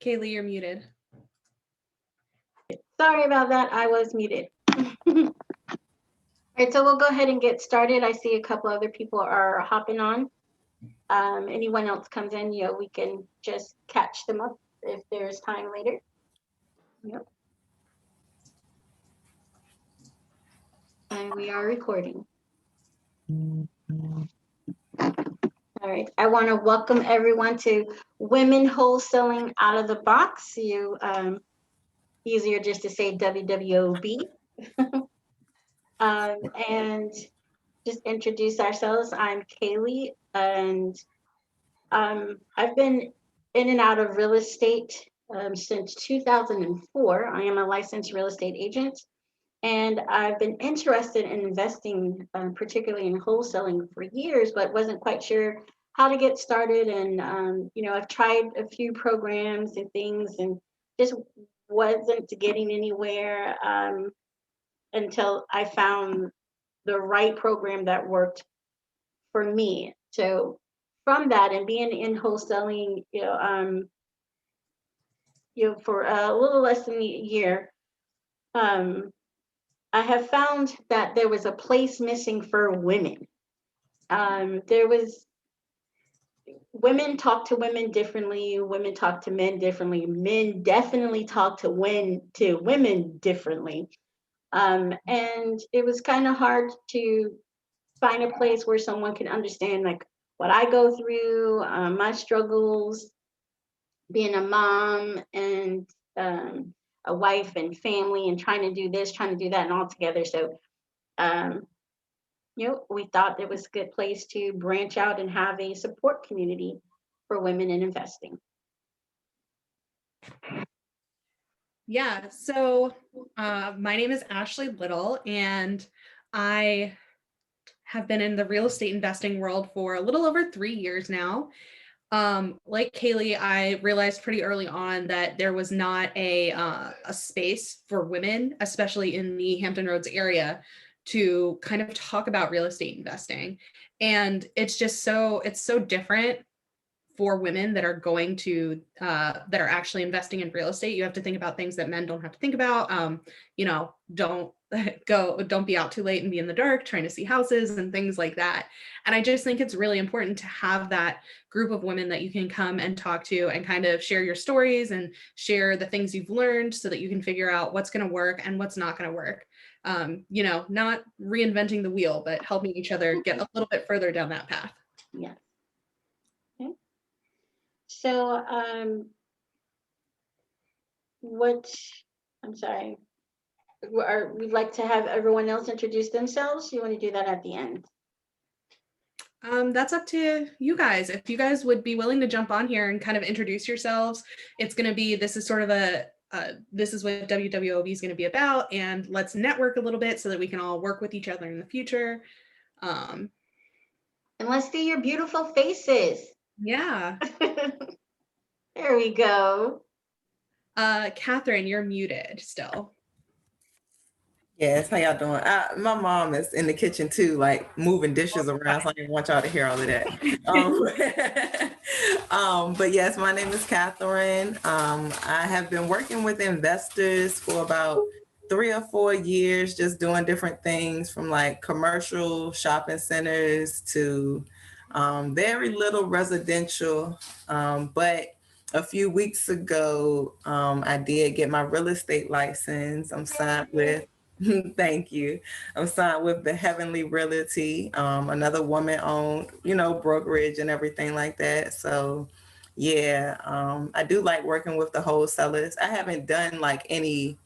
Kaylee, you're muted. Sorry about that. I was muted. All right, so we'll go ahead and get started. I see a couple other people are hopping on. Anyone else comes in, we can just catch them up if there's time later. Yep. And we are recording. All right, I want to welcome everyone to Women Wholesaling Out of the Box. Easier just to say WWOB. And just introduce ourselves. I'm Kaylee, and I've been in and out of real estate since 2004. I am a licensed real estate agent, and I've been interested in investing, particularly in wholesaling for years, but wasn't quite sure how to get started. And, I've tried a few programs and things and just wasn't getting anywhere until I found the right program that worked for me. So from that and being in wholesaling, for a little less than a year, I have found that there was a place missing for women. Women talk to women differently. Women talk to men differently. Men definitely talk to women differently. And it was kind of hard to find a place where someone can understand like what I go through, my struggles, being a mom and a wife and family, and trying to do this, trying to do that, and all together. So, we thought it was a good place to branch out and have a support community for women in investing. Yeah, so my name is Ashley Little, and I have been in the real estate investing world for a little over 3 years now. Like Kaylee, I realized pretty early on that there was not a space for women, especially in the Hampton Roads area, to kind of talk about real estate investing. And it's so different for women that are going to that are actually investing in real estate. You have to think about things that men don't have to think about. Don't be out too late and be in the dark trying to see houses and things like that. And I just think it's really important to have that group of women that you can come and talk to and kind of share your stories and share the things you've learned so that you can figure out what's going to work and what's not going to work. Not reinventing the wheel, but helping each other get a little bit further down that path. Yeah. Okay. So, I'm sorry. We'd like to have everyone else introduce themselves. You want to do that at the end? That's up to you guys. If you guys would be willing to jump on here and kind of introduce yourselves, it's going to be, this is sort of this is what WWOB is going to be about, and let's network a little bit so that we can all work with each other in the future. And let's see your beautiful faces. Yeah. There we go. Catherine, you're muted still. Yes, how y'all doing? My mom is in the kitchen too, like moving dishes around, so I didn't want y'all to hear all of that. But yes, my name is Catherine. I have been working with investors for about 3 or 4 years, just doing different things from like commercial shopping centers to very little residential. But a few weeks ago, I did get my real estate license. I'm signed with Thank you. I'm signed with the Heavenly Realty, another woman-owned, brokerage and everything like that. So, yeah, I do like working with the wholesalers. I haven't done like any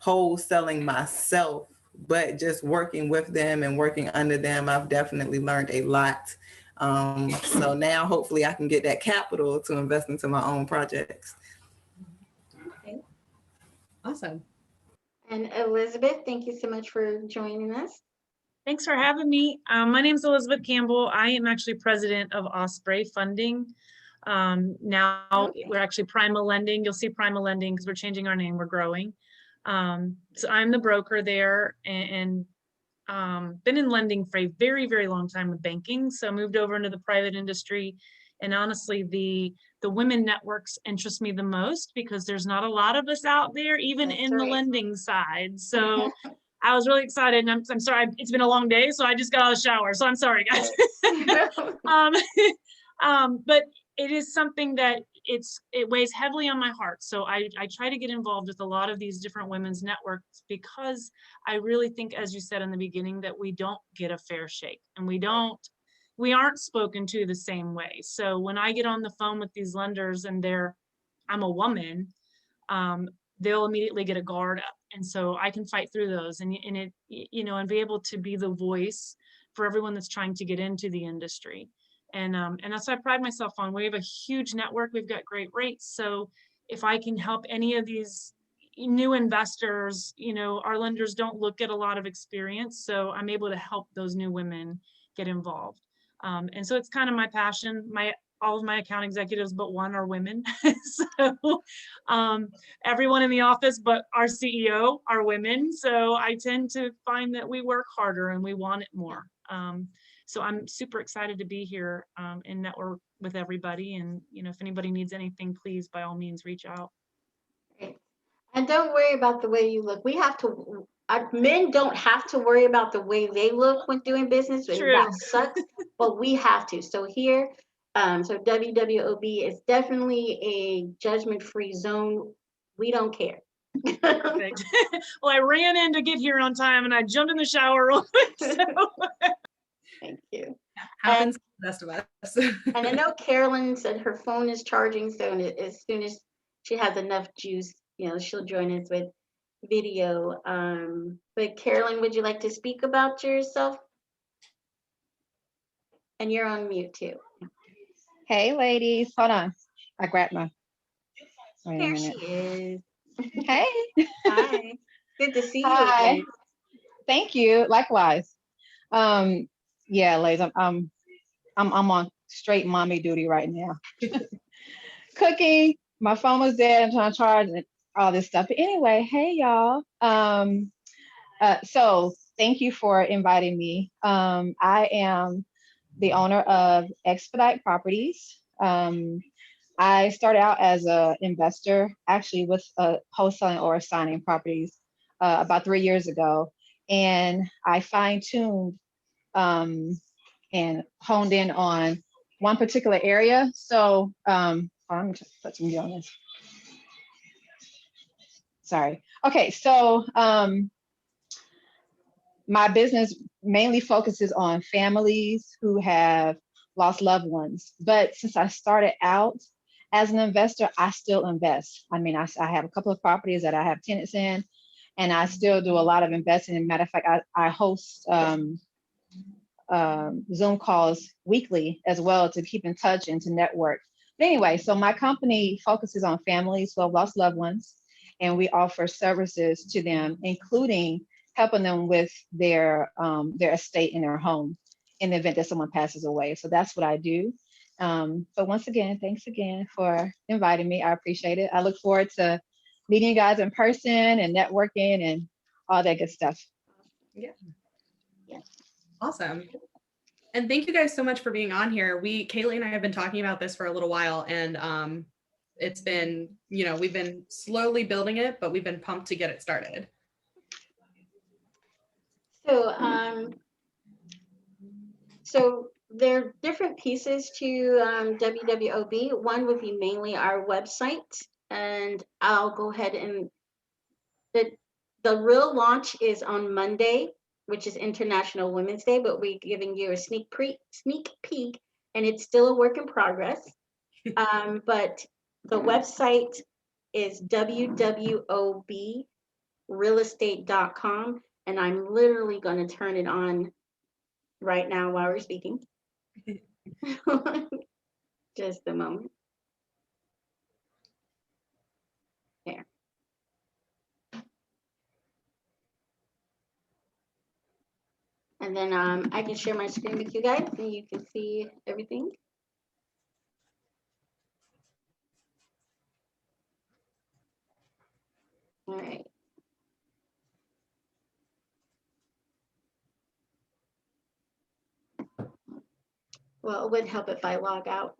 wholesaling myself, but just working with them and working under them, I've definitely learned a lot. So now hopefully I can get that capital to invest into my own projects. Okay. Awesome. And Elizabeth, thank you so much for joining us. Thanks for having me. My name is Elizabeth Campbell. I am actually president of Osprey Funding. Now we're actually Prima Lending. You'll see Prima Lending because we're changing our name. We're growing. So I'm the broker there, and been in lending for a very, very long time with banking. So moved over into the private industry And honestly, the women networks interest me the most because there's not a lot of us out there, even That's in the right. lending side. So I was really excited, and I'm sorry, it's been a long day, so I just got out of the shower. So I'm sorry, guys. But it is something that it weighs heavily on my heart. So I try to get involved with a lot of these different women's networks because I really think, as you said in the beginning, that we don't get a fair shake, and we aren't spoken to the same way. So when I get on the phone with these lenders and I'm a woman, they'll immediately get a guard up. And so I can fight through those and and be able to be the voice for everyone that's trying to get into the industry. And that's what I pride myself on. We have a huge network. We've got great rates. So if I can help any of these new investors, our lenders don't look at a lot of experience. So I'm able to help those new women get involved. And so it's kind of my passion. All of my account executives but one are women. So everyone in the office but our CEO are women. So I tend to find that we work harder and we want it more. So I'm super excited to be here and network with everybody. And if anybody needs anything, please by all means reach out. And don't worry about the way you look. Men don't have to worry about the way they look when doing business. And True. that sucks, but we have to. So here, so WWOB is definitely a judgment-free zone. We don't care. Perfect. Well, I ran in to get here on time and I jumped in the shower real quick. So. Thank you. Happens to the best of us. And I know Carolyn said her phone is charging, so as soon as she has enough juice, she'll join us with video. But Carolyn, would you like to speak about yourself? And you're on mute too. Hey, ladies. Hold on. I grabbed my. Wait a There she minute. is. Hey. Hi. Good to see you Hi. again. Thank you. Likewise. Yeah, ladies. I'm on straight mommy duty right now. Cooking. My phone was dead. I'm trying to charge and all this stuff. But anyway, hey y'all. So thank you for inviting me. I am the owner of Expedite Properties. I started out as an investor, actually with wholesaling or assigning properties about 3 years ago. And I fine-tuned and honed in on one particular area. So I'm going to put some on this. Sorry. Okay, so my business mainly focuses on families who have lost loved ones. But since I started out as an investor, I still invest. I mean, I have a couple of properties that I have tenants in, and I still do a lot of investing. As a matter of fact, I host Zoom calls weekly as well to keep in touch and to network. But anyway, so my company focuses on families who have lost loved ones, and we offer services to them, including helping them with their estate in their home in the event that someone passes away. So that's what I do. But once again, thanks again for inviting me. I appreciate it. I look forward to meeting you guys in person and networking and all that good stuff. Yeah. Awesome. And thank you guys so much for being on here. Kaylee and I have been talking about this for a little while, and it's been, we've been slowly building it, but we've been pumped to get it started. So there are different pieces to WWOB. One would be mainly our website, and I'll go ahead and the real launch is on Monday, which is International Women's Day, but we're giving you a sneak peek, and it's still a work in progress. But the website is www.realestate.com, and I'm literally going to turn it on right now while we're speaking. Just a moment. There. And then I can share my screen with you guys and you can see everything. All right. Well, it would help if I log out.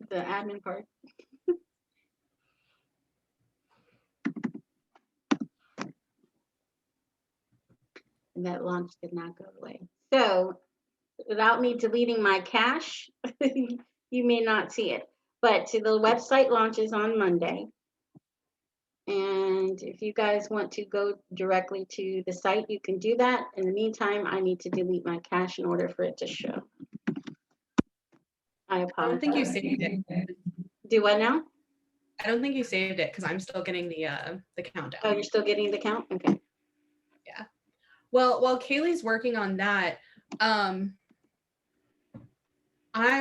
the admin part. And that launch did not go away. So without me deleting my cache, you may not see it. But the website launches on Monday. And if you guys want to go directly to the site, you can do that. In the meantime, I need to delete my cache in order for it to show. I I don't think you apologize. saved it. Do what now? I don't think you saved it because I'm still getting the countdown. Oh, you're still getting the count? Okay. Well, while Kaylee's working on that, I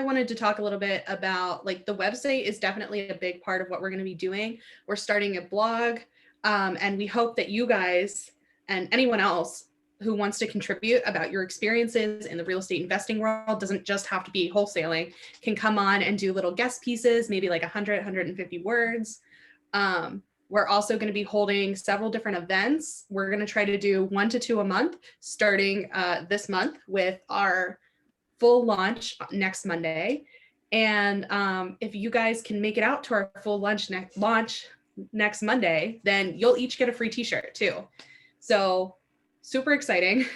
wanted to talk a little bit about, like, the website is definitely a big part of what we're going to be doing. We're starting a blog, and we hope that you guys and anyone else who wants to contribute about your experiences in the real estate investing world, doesn't just have to be wholesaling, can come on and do little guest pieces, maybe like 100, 150 words. We're also going to be holding several different events. We're going to try to do 1 to 2 a month, starting this month with our full launch next Monday. And if you guys can make it out to our full launch next Monday, then you'll each get a free t-shirt too. So super exciting.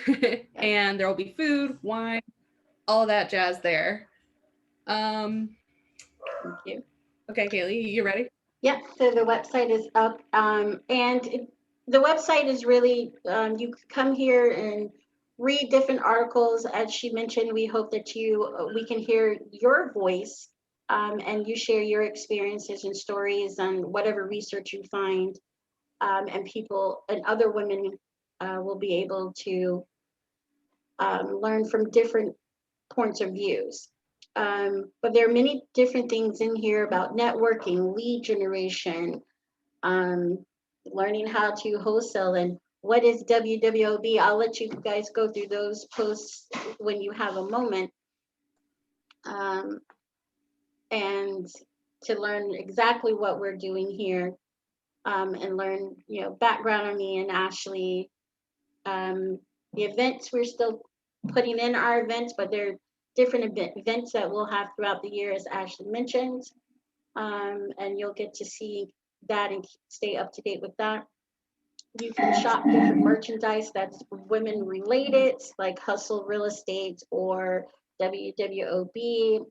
And there will be food, wine, all that jazz there. Thank you. Okay, Kaylee, you ready? Yeah, so the website is up, the website is really, you could come here and read different articles. As she mentioned, we hope that we can hear your voice, and you share your experiences and stories on whatever research you find, and people and other women will be able to learn from different points of views. But there are many different things in here about networking, lead generation, learning how to wholesale, and what is WWOB. I'll let you guys go through those posts when you have a moment, and to learn exactly what we're doing here, and learn, background on me and Ashley. The events, we're still putting in our events, but they're different events that we'll have throughout the year, as Ashley mentioned. And you'll get to see that and stay up to date with that. You can shop different merchandise that's women related, like Hustle Real Estate or WWOB.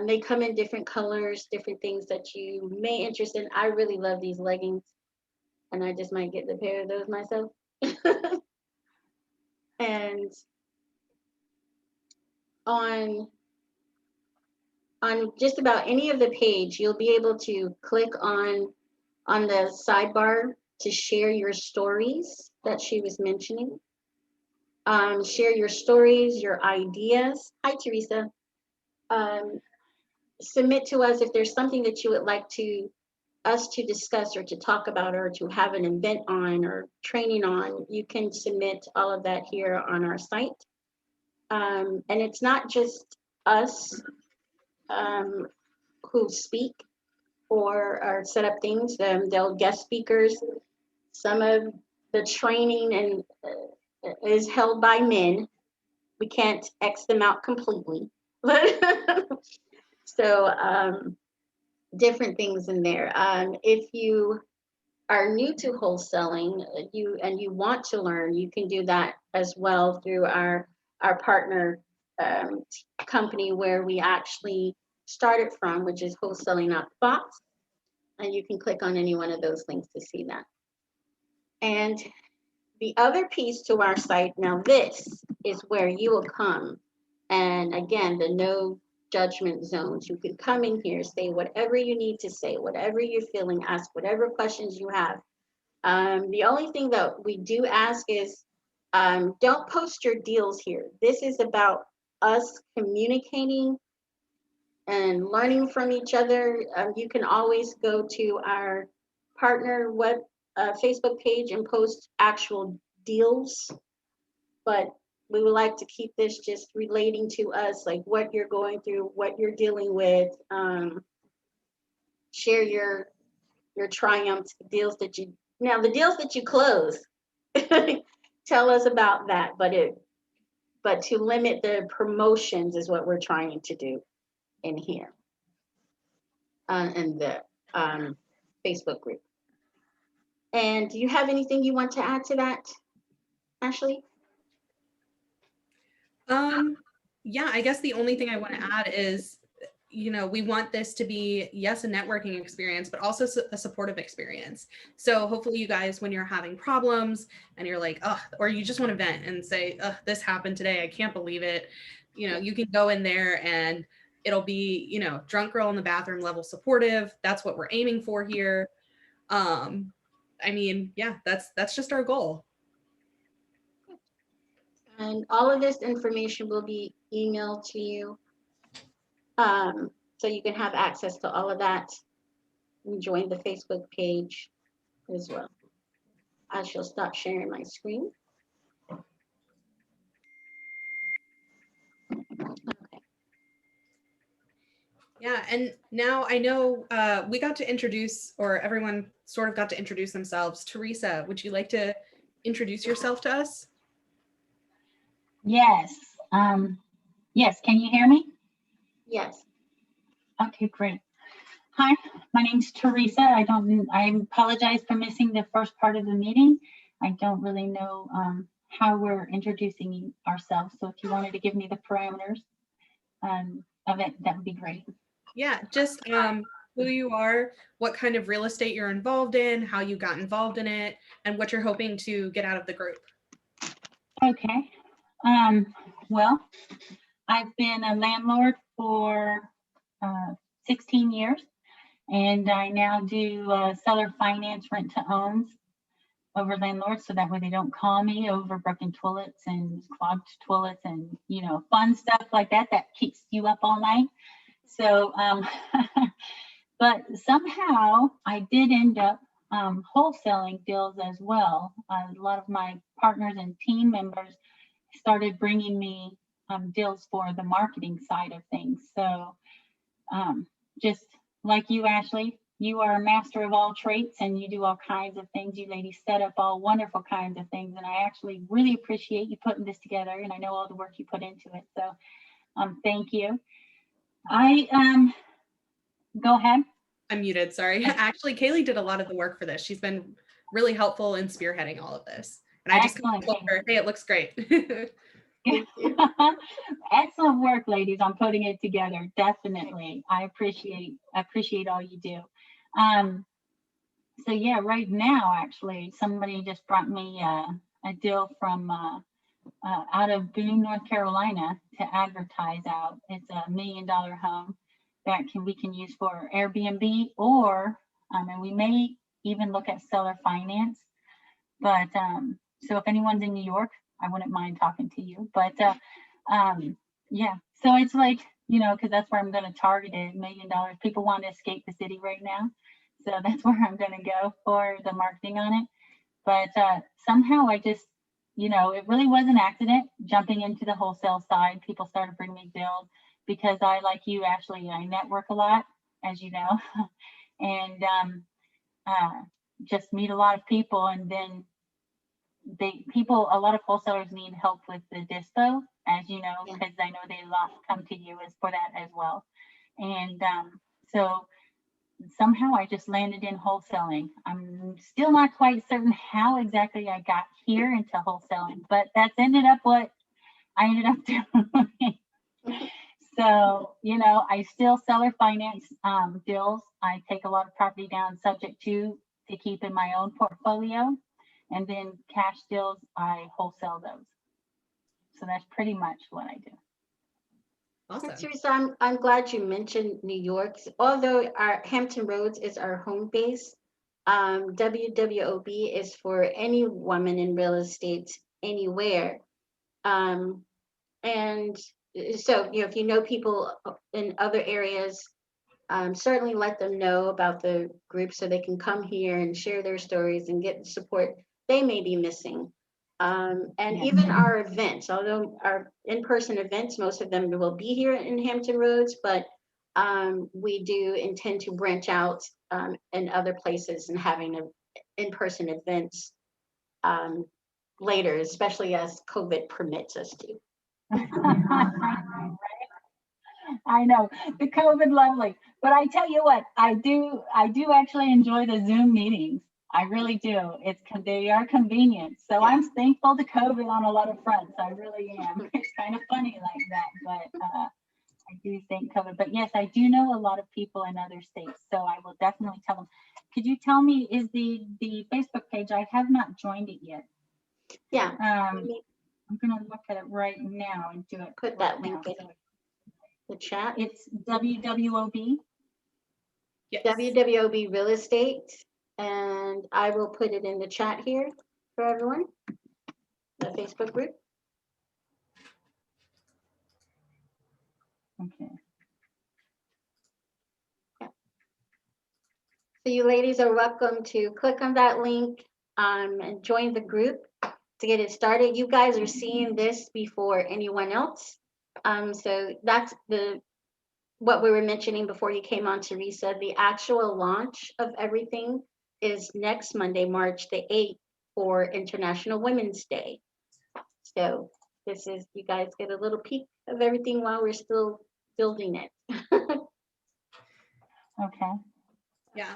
They come in different colors, different things that you may interest in. I really love these leggings, and I just might get a pair of those myself. And on just about any of the page, you'll be able to click on the sidebar to share your stories that she was mentioning. Share your stories, your ideas. Hi, Teresa. Submit to us if there's something that you would like us to discuss or to talk about or to have an event on or training on. You can submit all of that here on our site. And it's not just us who speak or set up things. They'll guest speakers. Some of the training and is held by men. We can't X them out completely. So different things in there. If you are new to wholesaling, you want to learn, you can do that as well through our partner company where we actually started from, which is Wholesaling Out the Box. And you can click on any one of those links to see that. And the other piece to our site, now this is where you will come. And again, the no judgment zones. You can come in here, say whatever you need to say, whatever you're feeling, ask whatever questions you have. The only thing that we do ask is don't post your deals here. This is about us communicating and learning from each other. You can always go to our partner Facebook page and post actual deals, but we would like to keep this just relating to us, like what you're going through, what you're dealing with. Share your triumphs, the deals that you close. Tell us about that, but to limit the promotions is what we're trying to do. in here, in the Facebook group. And do you have anything you want to add to that, Ashley? Yeah, I guess the only thing I want to add is, we want this to be, yes, a networking experience, but also a supportive experience. So hopefully you guys, when you're having problems and you're like, oh, or you just want to vent and say, oh, this happened today, I can't believe it. You can go in there and it'll be, drunk girl in the bathroom level supportive. That's what we're aiming for here. Yeah, that's just our goal. And all of this information will be emailed to you. So you can have access to all of that and join the Facebook page as well. I shall stop sharing my screen. Okay. Yeah, and now I know we got to introduce, or everyone sort of got to introduce themselves. Teresa, would you like to introduce yourself to us? Yes. Yes. Can you hear me? Yes. Okay, great. Hi, my name's Teresa. I apologize for missing the first part of the meeting. I don't really know how we're introducing ourselves. So if you wanted to give me the parameters of it, that would be great. Yeah, just who you are, what kind of real estate you're involved in, how you got involved in it, and what you're hoping to get out of the group. Okay. Well, I've been a landlord for 16 years, and I now do seller finance rent to owns over landlords, so that way they don't call me over broken toilets and clogged toilets and fun stuff like that keeps you up all night. So but somehow I did end up wholesaling deals as well. A lot of my partners and team members started bringing me deals for the marketing side of things. So just like you, Ashley, you are a master of all traits and you do all kinds of things. You ladies set up all wonderful kinds of things. And I actually really appreciate you putting this together. And I know all the work you put into it. So thank you. Go ahead. I'm muted, sorry. Actually, Kaylee did a lot of the work for this. She's been really helpful in spearheading all of this. And I just told her, hey, it looks great. Excellent work, ladies, on putting it together. Definitely. I appreciate all you do. So yeah, right now, actually, somebody just brought me a deal from out of Boone, North Carolina to advertise out. It's $1 million home that we can use for Airbnb, or and we may even look at seller finance. But so if anyone's in New York, I wouldn't mind talking to you. But yeah, so it's like, because that's where I'm going to target it, $1 million. People want to escape the city right now. So that's where I'm going to go for the marketing on it. But somehow I just, it really was an accident jumping into the wholesale side. People started bringing me deals because I, like you, Ashley, I network a lot, as you know, and just meet a lot of people. And then a lot of wholesalers need help with the dispo, as you know, because I know they come to you as for that as well. And so somehow I just landed in wholesaling. I'm still not quite certain how exactly I got here into wholesaling, but that's ended up what I ended up doing. So, I still seller finance deals. I take a lot of property down subject to keep in my own portfolio. And then cash deals, I wholesale those. So that's pretty much what I do. Awesome. Teresa, I'm glad you mentioned New York. Although our Hampton Roads is our home base, WWOB is for any woman in real estate anywhere. And so, if you know people in other areas, certainly let them know about the group so they can come here and share their stories and get the support they may be missing. And even our events, although our in-person events, most of them will be here in Hampton Roads, but we do intend to branch out in other places and having in-person events later, especially as COVID permits us to. I know the COVID lovely, but I tell you what, I do actually enjoy the Zoom meetings. I really do. They are convenient. So I'm thankful to COVID on a lot of fronts. I really am. It's kind of funny like that, but I do thank COVID. But yes, I do know a lot of people in other states, so I will definitely tell them. Could you tell me, is the Facebook page? I have not joined it yet. Yeah. I'm gonna look at it right now and do it. Put that link in the chat. It's WWOB. Yes. WWOB Real Estate, and I will put it in the chat here for everyone, the Facebook group. Okay. So you ladies are welcome to click on that link and join the group to get it started. You guys are seeing this before anyone else. So that's what we were mentioning before you came on, Teresa. The actual launch of everything is next Monday, March the 8th for International Women's Day. So this is, you guys get a little peek of everything while we're still building it. Okay. Yeah.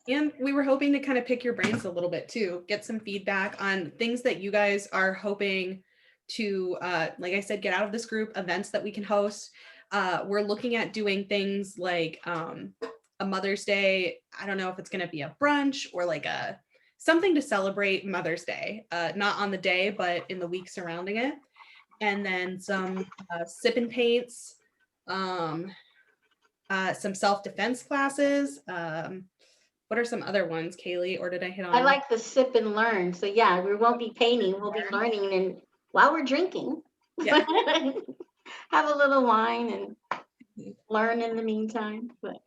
And we were hoping to kind of pick your brains a little bit too, get some feedback on things that you guys are hoping to, like I said, get out of this group, events that we can host. We're looking at doing things like a Mother's Day. I don't know if it's going to be a brunch or like something to celebrate Mother's Day, not on the day, but in the week surrounding it. And then some sip and paints, some self-defense classes. What are some other ones, Kaylee, or did I hit on? I like the sip and learn. So yeah, we won't be painting, we'll be learning, and while we're drinking, Yeah. have a little wine and learn in the meantime. But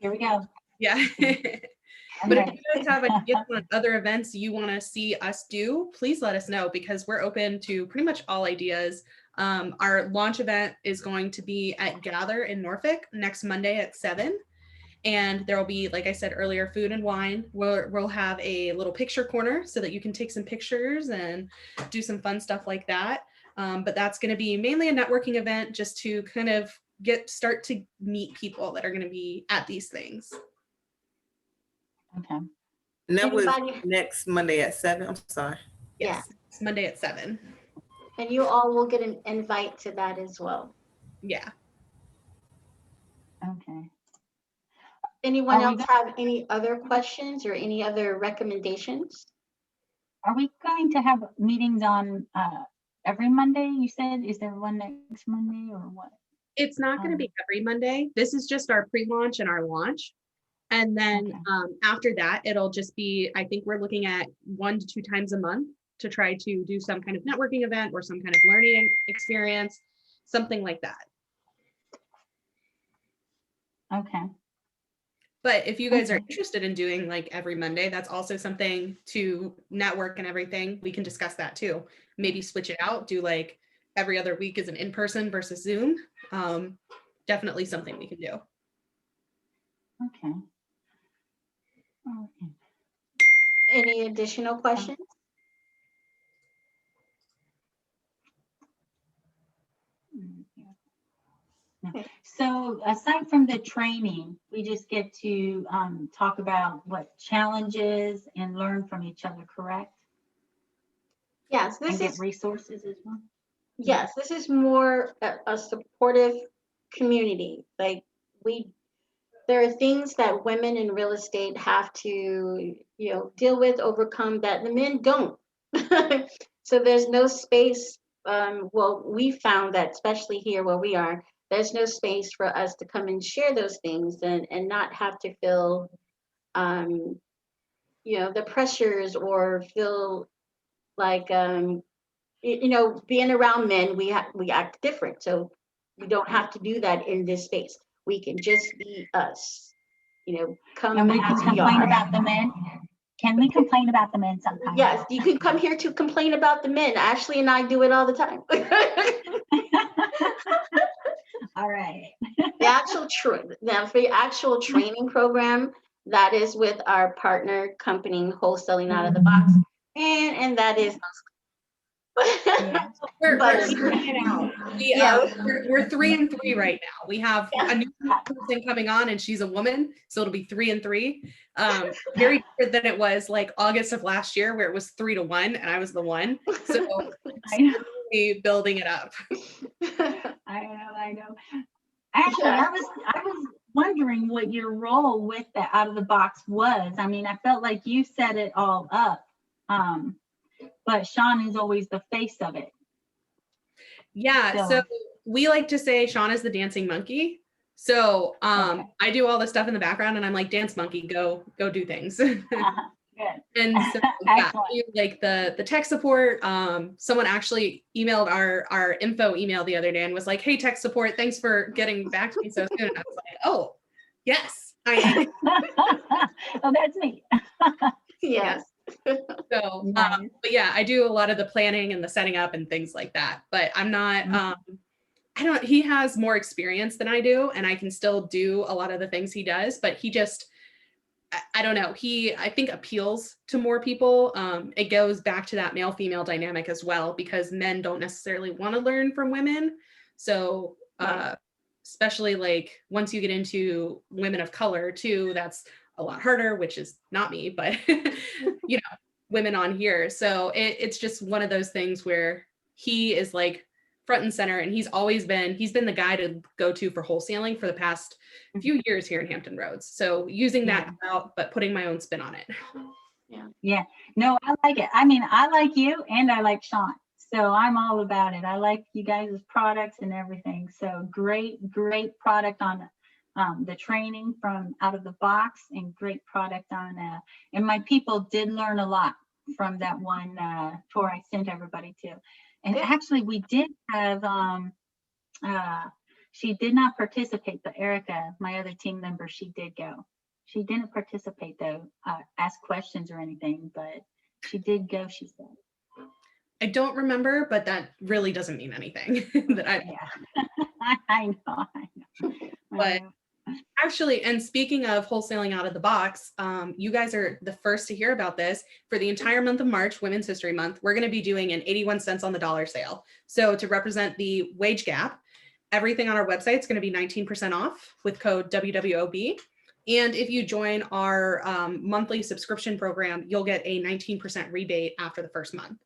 Here we go. Yeah. I'm But if ready. you guys have ideas on other events you want to see us do, please let us know, because we're open to pretty much all ideas. Our launch event is going to be at Gather in Norfolk next Monday at 7. And there will be, like I said earlier, food and wine. We'll have a little picture corner so that you can take some pictures and do some fun stuff like that. But that's going to be mainly a networking event, just to kind of start to meet people that are going to be at these things. Okay. And that was Anybody? next Monday at 7. I'm sorry. Yes, it's Monday at 7. and you all will get an invite to that as well. Yeah. Okay. Anyone Are we else have any other questions or any other recommendations? Are we going to have meetings on every Monday? You said, is there one next Monday or what? It's not going to be every Monday. This is just our pre-launch and our launch. And then Okay. after that, it'll just be, I think we're looking at 1 to 2 times a month to try to do some kind of networking event or some kind of learning experience, something like that. Okay. But if you guys are Okay. interested in doing like every Monday, that's also something to network and everything. We can discuss that too. Maybe switch it out, do like every other week as an in-person versus Zoom. Definitely something we can do. Okay. Okay. Any additional questions? So aside from the training, we just get to talk about what challenges and learn from each other, correct? Yes, And this get is, resources as well. yes, this is more a supportive community. Like there are things that women in real estate have to, deal with, overcome that the men don't. So there's no space. Well, we found that especially here where we are, there's no space for us to come and share those things and not have to feel, the pressures or feel like, being around men, we act different. So we don't have to do that in this space. We can just be us, come And we can as we complain are. about the men. Can we complain about the men sometimes? Yes, you can come here to complain about the men. Ashley and I do it all the time. All right. Now for the actual training program, that is with our partner company, Wholesaling Out of the Box, and that is Yeah. We're But- figuring it out. Yeah. We're 3 and 3 right now. We have a new person coming on, and she's a woman, so it'll be 3 and 3. Very different than it was like August of last year, where it was 3 to 1, and I was the one. So I know. slowly building it up. I know. Actually, Yeah. I was wondering what your role with the out of the box was. I mean, I felt like you set it all up. But Shawn is always the face of it. Yeah, so So- we like to say Shawn is the dancing monkey. So Okay. I do all the stuff in the background, and I'm like, dance monkey, go do things. Good. And so yeah, Excellent. like the tech support, someone actually emailed our info email the other day and was like, hey, tech support, thanks for getting back to me so soon. And I was like, oh, yes, I am. Oh, that's me. Yes. So, Nice. but yeah, I do a lot of the planning and the setting up and things like that, but I'm not, he has more experience than I do, and I can still do a lot of the things he does, but he just, I don't know. I think, appeals to more people. It goes back to that male-female dynamic as well, because men don't necessarily want to learn from women. So, Right. especially like once you get into women of color too, that's a lot harder, which is not me, but you know, women on here. So it's just one of those things where he is like front and center, and he's been the guy to go to for wholesaling for the past few years here in Hampton Roads. So using that out, but putting my own spin on it. Yeah. No, I like it. I mean, I like you and I like Shawn. So I'm all about it. I like you guys' products and everything. So great product on the training from out of the box, and great product on, and my people did learn a lot from that one tour I sent everybody to. And Yeah. actually we did have, she did not participate, but Erica, my other team member, she did go. She didn't participate though, ask questions or anything, but she did go, she said. I don't remember, but that really doesn't mean anything. Yeah. I know. But actually, and speaking of wholesaling out of the box, you guys are the first to hear about this. For the entire month of March, Women's History Month, we're going to be doing an 81 cents on the dollar sale. So to represent the wage gap, everything on our website is going to be 19% off with code WWOB. And if you join our monthly subscription program, you'll get a 19% rebate after the first month.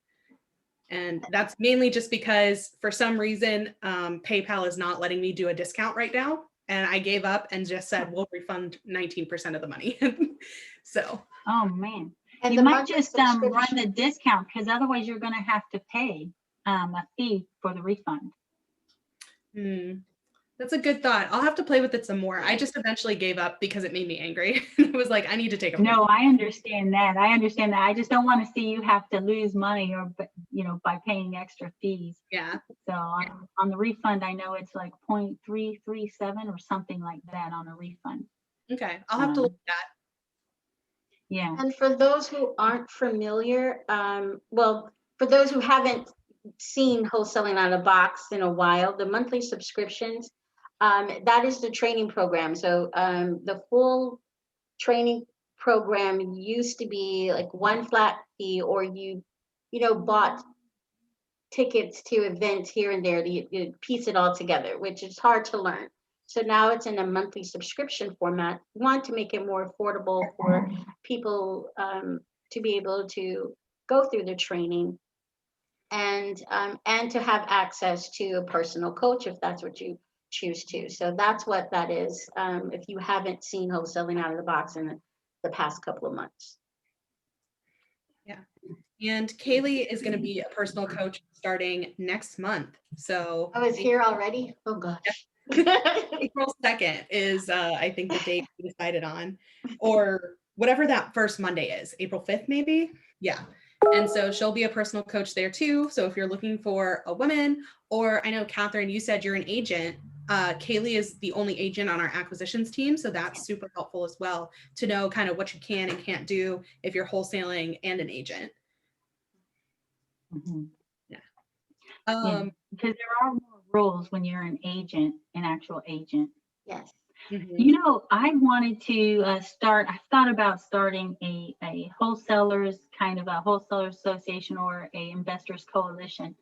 And that's mainly just because for some reason, PayPal is not letting me do a discount right now. And I gave up and just said, we'll refund 19% of the money. So. Oh, man. And You the might monthly just run subscription- the discount, because otherwise you're going to have to pay a fee for the refund. That's a good thought. I'll have to play with it some more. I just eventually gave up because it made me angry. It was like, I need to take a break. No, I understand that. I just don't want to see you have to lose money or, by paying extra fees. Yeah. So on the refund, I know it's like 0.337 or something like that on a refund. Okay. I'll have to look at that. Yeah. And for those who aren't familiar, well, for those who haven't seen wholesaling out of box in a while, the monthly subscriptions, that is the training program. So the full training program used to be like one flat fee, or you bought tickets to events here and there to piece it all together, which is hard to learn. So now it's in a monthly subscription format. We want to make it more affordable for people to be able to go through the training and to have access to a personal coach if that's what you choose to. So that's what that is. If you haven't seen wholesaling out of the box in the past couple of months. Yeah. And Kaylee is going to be a personal coach starting next month. So I was here already. Oh gosh. April 2nd is, I think, the date we decided on, or whatever that first Monday is, April 5th, maybe. Yeah. And so she'll be a personal coach there too. So if you're looking for a woman, or I know, Catherine, you said you're an agent. Kaylee is the only agent on our acquisitions team. So that's super helpful as well to know kind of what you can and can't do if you're wholesaling and an agent. Mhm. Yeah. Because there are more rules when you're an agent, an actual agent. Yes. Mhm. You know, I wanted to I thought about starting a wholesalers, kind of a wholesalers association or a investors coalition,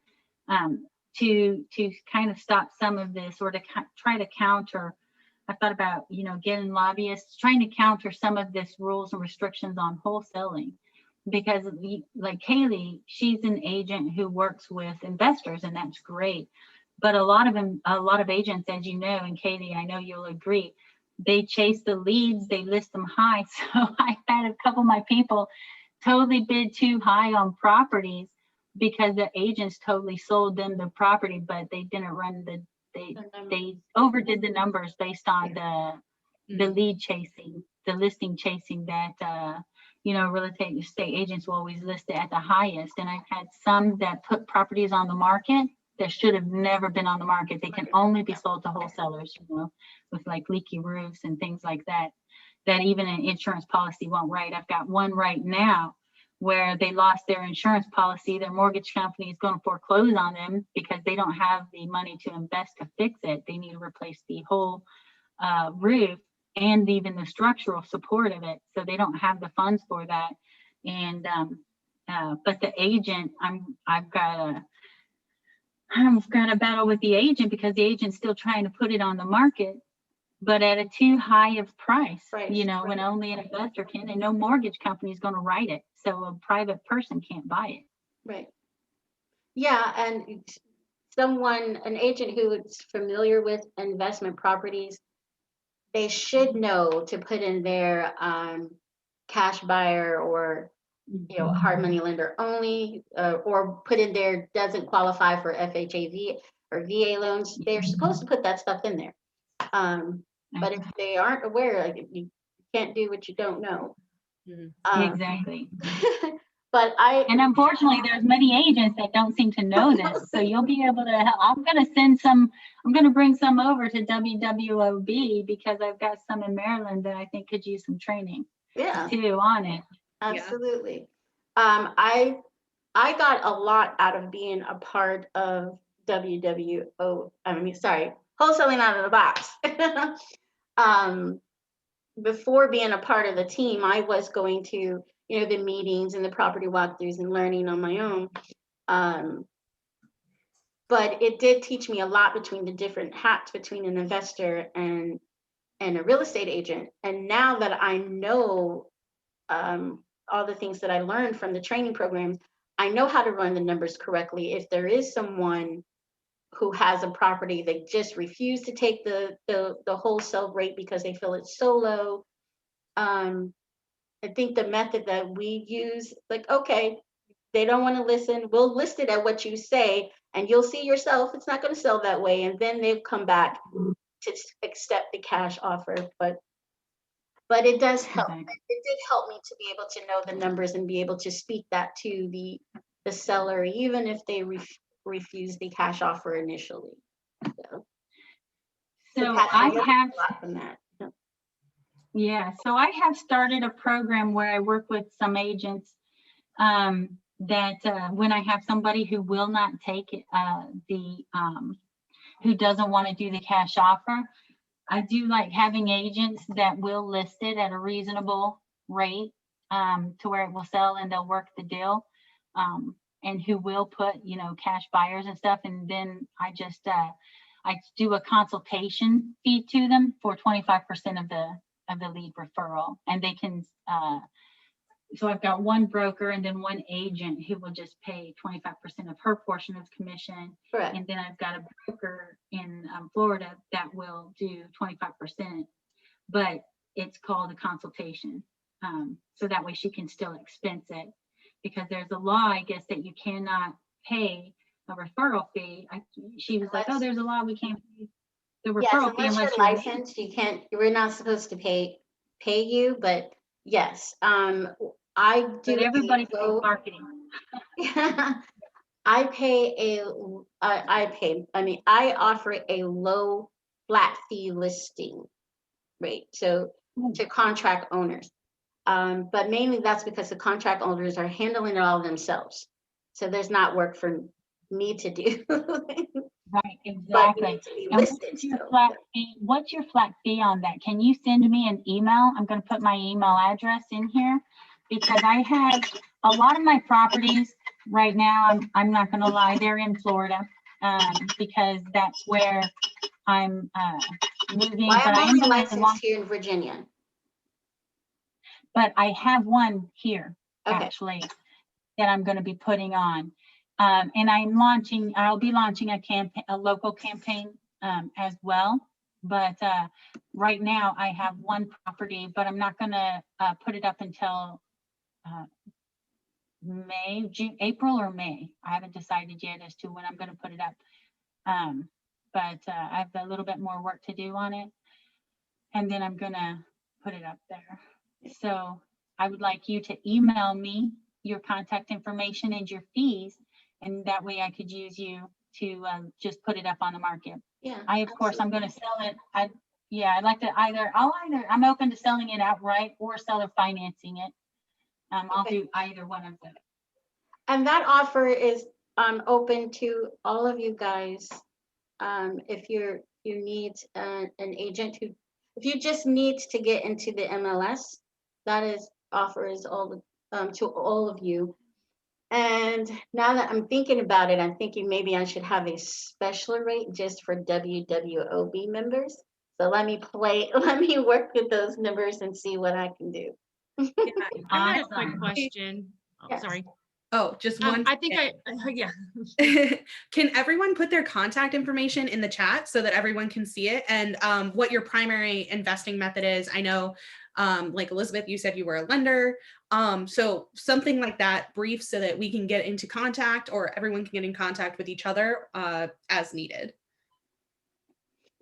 um, to kind of stop some of this, or to try to counter. I thought about, you know, getting lobbyists, trying to counter some of this rules and restrictions on wholesaling. Because like Kaylee, she's an agent who works with investors, and that's great. But a lot of them, a lot of agents, as you know, and Kaylee, I know you'll agree, they chase the leads, they list them high. So I had a couple of my people totally bid too high on properties because the agents totally sold them the property, but they didn't run they overdid the numbers based on the lead chasing, the listing chasing that you know, real estate agents will always list it at the highest. And I've had some that put properties on the market that should have never been on the market. They can only be sold to wholesalers, you know, with like leaky roofs and things like that, that even an insurance policy won't write. I've got one right now where they lost their insurance policy. Their mortgage company is going to foreclose on them because they don't have the money to invest to fix it. They need to replace the whole roof and even the structural support of it. So they don't have the funds for that. And but the agent, I've got a battle with the agent because the agent's still trying to put it on the market, but at a too high of price, you know, when only an investor can, and no mortgage company is going to write it. So a private person can't buy it. Right. Yeah, and an agent who is familiar with investment properties, they should know to put in their cash buyer or, you know, hard money lender only, or put in there doesn't qualify for FHA or VA loans. They're supposed to put that stuff in there. But if they aren't aware, like, you can't do what you don't know. Exactly. But and unfortunately, there's many agents that don't seem to know this. So you'll be able to help. I'm going to bring some over to WWOB because I've got some in Maryland that I think could use some training too on it. Absolutely. I got a lot out of being a part of Wholesaling Out of the Box. Before being a part of the team, I was going to, you know, the meetings and the property walkthroughs and learning on my own. But it did teach me a lot between the different hats between an investor and a real estate agent. And now that I know all the things that I learned from the training programs, I know how to run the numbers correctly. If there is someone who has a property that just refused to take the wholesale rate because they feel it's so low, I think the method that we use, like, okay, they don't want to listen, we'll list it at what you say, and you'll see yourself, it's not going to sell that way. And then they'll come back to accept the cash offer. But it does help. It did help me to be able to know the numbers and be able to speak that to the seller, even if they refuse the cash offer initially. So I have started a program where I work with some agents that when I have somebody who will not take who doesn't want to do the cash offer, I do like having agents that will list it at a reasonable rate to where it will sell and they'll work the deal, and who will put, you know, cash buyers and stuff. And then I just I do a consultation fee to them for 25% of the lead referral, and they can so I've got one broker and then one agent who will just pay 25% of her portion of commission. Correct. And then I've got a broker in Florida that will do 25%, but it's called a consultation. So that way she can still expense it, because there's a law, I guess, that you cannot pay a referral fee. She was like, oh, there's a law we can't pay the referral fee unless you're licensed. You can't. We're not supposed to pay you, but yes, I do. But everybody pays marketing. I offer a low flat fee listing rate, so to contract owners. But mainly that's because the contract owners are handling it all themselves. So there's not work for me to do. Right, but you exactly. need to be And listed. So, what's your flat fee on that? Can you send me an email? I'm gonna put my email address in here because I have a lot of my properties right now, I'm not gonna lie, they're in Florida. Because that's where I'm moving, well, but I'm I am only gonna licensed launch, here in Virginia. but I have one here Okay. actually that I'm gonna be putting on. And I'll be launching a local campaign as well. But right now I have one property, but I'm not gonna put it up until April or May. I haven't decided yet as to when I'm gonna put it up. But I have a little bit more work to do on it. And then I'm gonna put it up there. So I would like you to email me your contact information and your fees, and that way I could use you to just put it up on the market. Yeah. Of course, I'm gonna sell it. I'd like to I'm open to selling it outright or seller financing it. I'll Okay. do either one of them. And that offer is open to all of you guys. If you need an agent if you just need to get into the MLS, that is offers all to all of you. And now that I'm thinking about it, I'm thinking maybe I should have a special rate just for WWOB members. So let me work with those numbers and see what I can do. Yeah, I had a quick Awesome. question. Oh, Yes. sorry. Oh, just one. I think yeah. Can everyone put their contact information in the chat so that everyone can see it, and what your primary investing method is? I know, like Elizabeth, you said you were a lender. So something like that, brief, so that we can get into contact, or everyone can get in contact with each other as needed.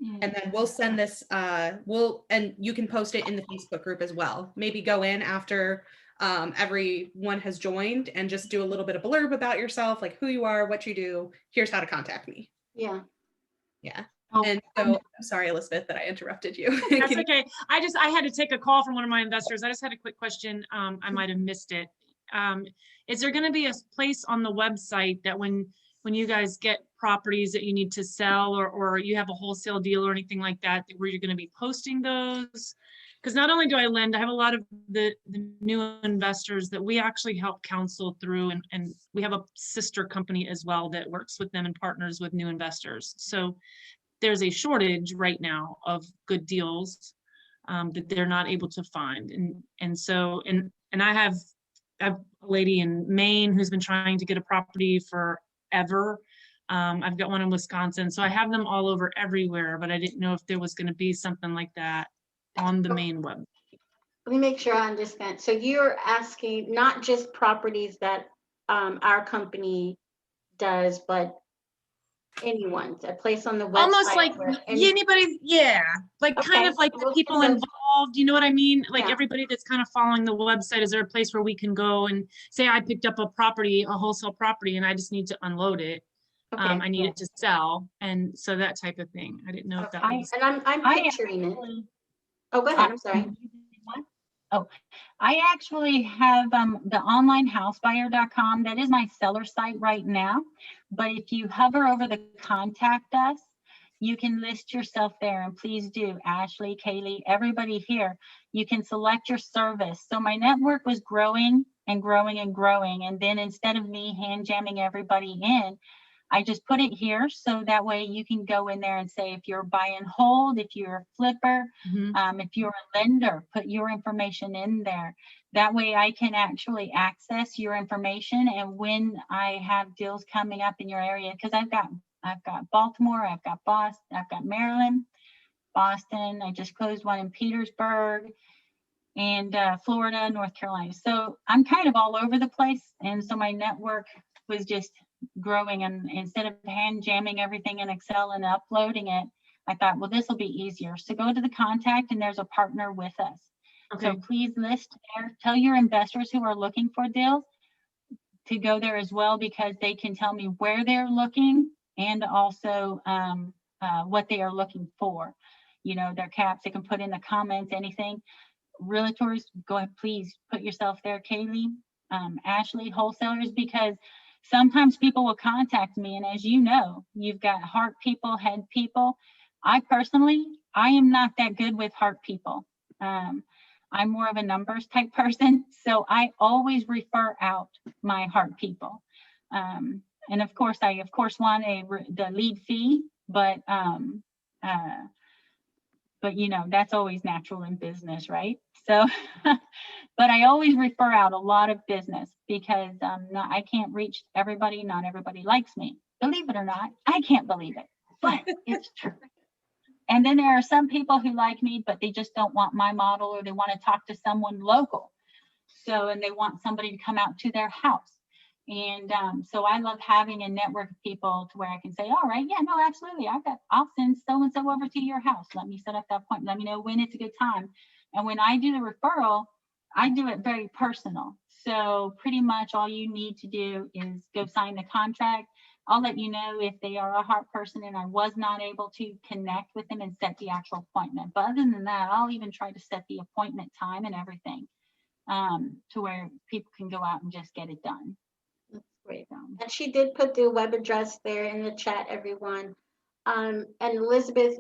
And then we'll send this, and you can post it in the Facebook group as well. Maybe go in after everyone has joined and just do a little bit of blurb about yourself, like who you are, what you do. Here's how to contact me. Yeah. Yeah. Oh, And so, I'm sorry, Elizabeth, that I interrupted you. That's okay. I had to take a call from one of my investors. I just had a quick question. I might have missed it. Is there going to be a place on the website that when you guys get properties that you need to sell, or you have a wholesale deal or anything like that, where you're going to be posting those? Because not only do I lend, I have a lot of the new investors that we actually help counsel through, and we have a sister company as well that works with them and partners with new investors. So there's a shortage right now of good deals that they're not able to find. And I have a lady in Maine who's been trying to get a property forever. I've got one in Wisconsin. So I have them all over everywhere, but I didn't know if there was going to be something like that on the main web. Let me make sure I understand. So you're asking not just properties that our company does, but anyone's, a place on the website. Almost like anybody, yeah, like kind Okay, of like the we'll people send those. involved, you know what I mean? Like Yeah. everybody that's kind of following the website, is there a place where we can go and say, I picked up a wholesale property, and I just need to unload it. Okay. I need it to sell. And so that type of thing. I didn't know if that was. And I'm picturing it. Oh, go ahead. I'm sorry. Oh, I actually have the online housebuyer.com. That is my seller site right now. But if you hover over the contact us, you can list yourself there, and please do. Ashley, Kaylee, everybody here, you can select your service. So my network was growing and growing and growing. And then instead of me hand jamming everybody in, I just put it here so that way you can go in there and say if you're buy and hold, if you're a flipper, if you're a lender, put your information in there. That way I can actually access your information, and when I have deals coming up in your area, because I've got Baltimore, I've got Boston, I've got Maryland, Boston. I just closed one in Petersburg, and Florida, North Carolina. So I'm kind of all over the place, and so my network was just growing, and instead of hand jamming everything in Excel and uploading it, I thought, well, this will be easier. So go to the contact, and there's a partner with us. Okay. So please list there. Tell your investors who are looking for deals to go there as well, because they can tell me where they're looking and also what they are looking for. You know, their caps, they can put in the comments, anything. Realtors, go ahead, please put yourself there, Kaylee, Ashley, wholesalers, because sometimes people will contact me, and as you know, you've got heart people, head people. I personally, I am not that good with heart people. I'm more of a numbers type person, so I always refer out my heart people. And of course, I want the lead fee, but you know, that's always natural in business, right? So, but I always refer out a lot of business because I can't reach everybody. Not everybody likes me. Believe it or not, I can't believe it, but it's true. And then there are some people who like me, but they just don't want my model, or they want to talk to someone local. So, and they want somebody to come out to their house. And so I love having a network of people to where I can say, all right, yeah, no, absolutely. I'll send so-and-so over to your house. Let me set up that appointment. Let me know when it's a good time. And when I do the referral, I do it very personal. So pretty much all you need to do is go sign the contract. I'll let you know if they are a heart person and I was not able to connect with them and set the actual appointment. But other than that, I'll even try to set the appointment time and everything to where people can go out and just get it done. That's great. And she did put the web address there in the chat, everyone. And Elizabeth,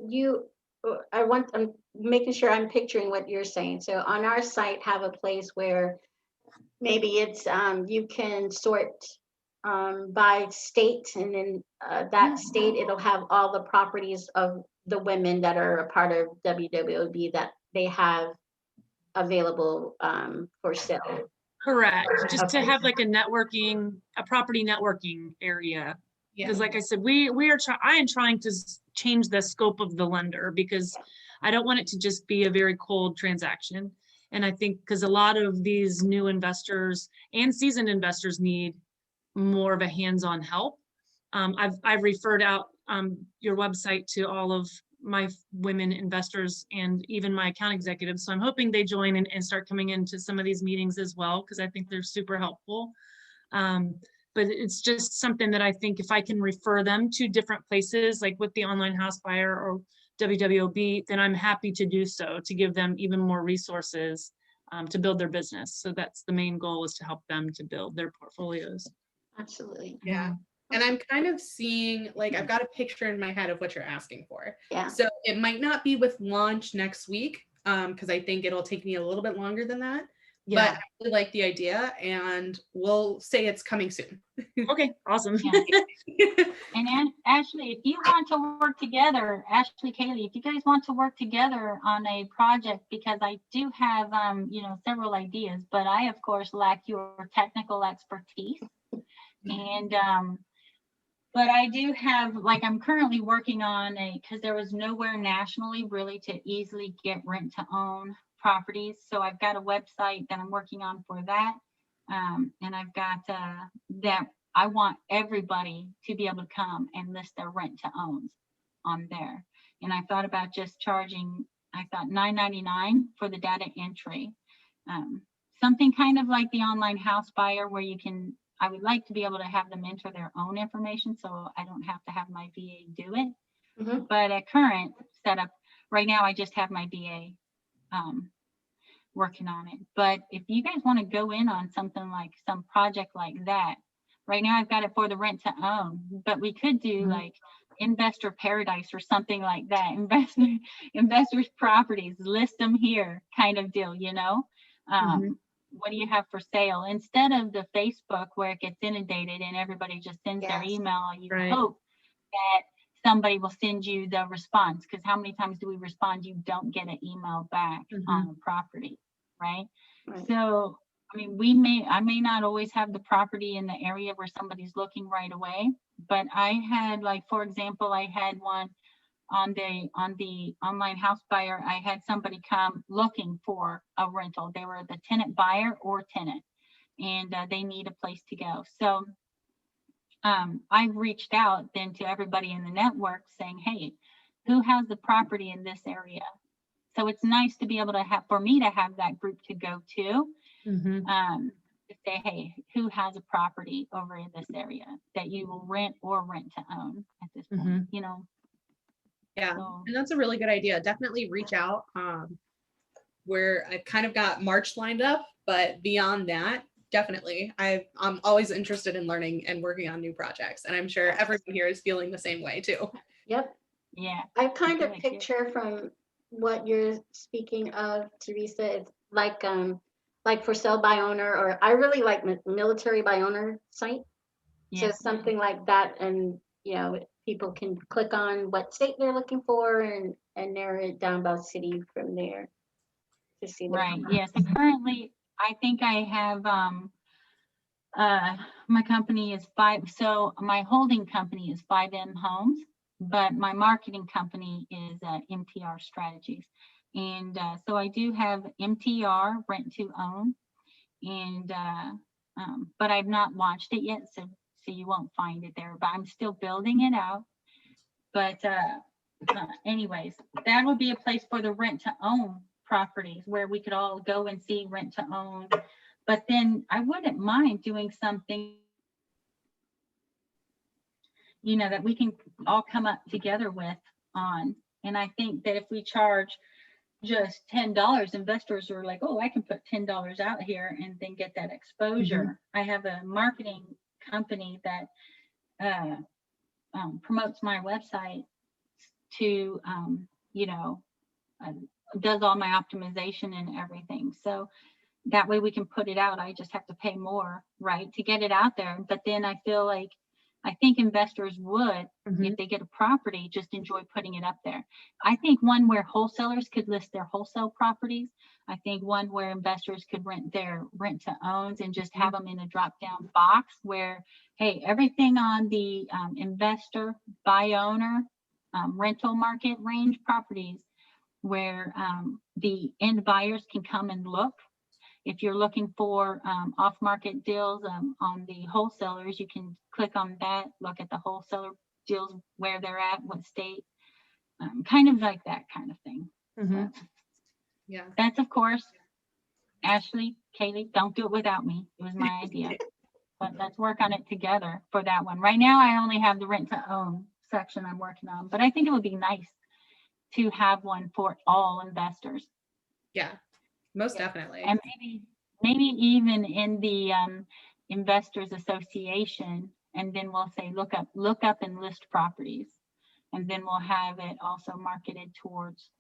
I'm making sure I'm picturing what you're saying. So on our site, have a place where maybe it's you can sort by state, and in that state, it'll have all the properties of the women that are a part of WWOB that they have available for sale. Correct. Just to Okay. have like a property networking area. Yeah. Because like I said, I am trying to change the scope of the lender, because I don't want it to just be a very cold transaction. And I think because a lot of these new investors and seasoned investors need more of a hands-on help. I've referred out your website to all of my women investors and even my account executives. So I'm hoping they join and start coming into some of these meetings as well, because I think they're super helpful. But it's just something that I think if I can refer them to different places, like with the online house buyer or WWOB, then I'm happy to do so, to give them even more resources to build their business. So that's the main goal, is to help them to build their portfolios. Absolutely. Yeah. And I'm kind of seeing, like, I've got a picture in my head of what you're asking for. Yeah. So it might not be with launch next week, because I think it'll take me a little bit longer than that. Yeah. But I really like the idea, and we'll say it's coming soon. Okay, awesome. Yeah. And Ashley, if you want to work together, Ashley, Kaylee, if you guys want to work together on a project, because I do have, you know, several ideas, but I, of course, lack your technical expertise. And, but I do have, like, I'm currently working on because there was nowhere nationally really to easily get rent to own properties. So I've got a website that I'm working on for that. And I've got that I want everybody to be able to come and list their rent to owns on there. And I thought about just charging, I thought $9.99 for the data entry. Something kind of like the online house buyer, where you can, I would like to be able to have them enter their own information, so I don't have to have my VA do it. Mhm. But at current setup, right now, I just have my VA working on it. But if you guys want to go in on something like some project like that, right now I've got it for the rent to own, but we could do like investor paradise or something like that. Investors properties, list them here kind of deal, you know? What do you have for sale? Instead of the Facebook where it gets inundated and everybody just sends their Yes. email, you Right. hope that somebody will send you the response, because how many times do we respond, you don't get an email back on a property, right? Right. So, I mean, I may not always have the property in the area where somebody's looking right away, but I had, like, for example, I had one on the online house buyer. I had somebody come looking for a rental. They were the tenant buyer or tenant, and they need a place to go. So I've reached out then to everybody in the network saying, hey, who has the property in this area? So it's nice to be able to have, for me to have that group to go to, to say, hey, who has a property over in this area that you will rent or rent to own at this point, you know? Yeah, So, and that's a really good idea. Definitely reach out. Where I've kind of got March lined up, but beyond that, definitely. I'm always interested in learning and working on new projects, and I'm sure everyone here is feeling the same way too. Yep. Yeah. I kind of Good, good. picture from what you're speaking of, Teresa, it's like for sale by owner, or I really like military by owner site. So Yeah. something like that, and people can click on what state they're looking for and narrow it down by city from there to see the Right. Yeah. So currently, I think I have my company is so my holding company is 5M Homes, but my marketing company is MTR Strategies. And so I do have MTR, rent to own, and but I've not launched it yet, so you won't find it there, but I'm still building it out. But anyways, that would be a place for the rent to own properties where we could all go and see rent to own. But then I wouldn't mind doing something, that we can all come up together with on. And I think that if we charge just $10, investors are like, oh, I can put $10 out here and then get that exposure. I have a marketing company that promotes my website to, does all my optimization and everything. So that way we can put it out. I just have to pay more, right, to get it out there. But then I think investors would, if they get a property, just enjoy putting it up there. I think one where wholesalers could list their wholesale properties. I think one where investors could rent their rent to owns and just have them in a drop down box where, hey, everything on the investor, buy owner, rental market range properties where the end buyers can come and look. If you're looking for off-market deals on the wholesalers, you can click on that, look at the wholesaler deals, where they're at, what state, kind of like that kind of thing. So Yeah. that's, of course, Ashley, Kaylee, don't do it without me. It was my idea. But let's work on it together for that one. Right now, I only have the rent to own section I'm working on, but I think it would be nice to have one for all investors. Yeah, most definitely. And maybe even in the investors association, and then we'll say look up and list properties, and then we'll have it also marketed towards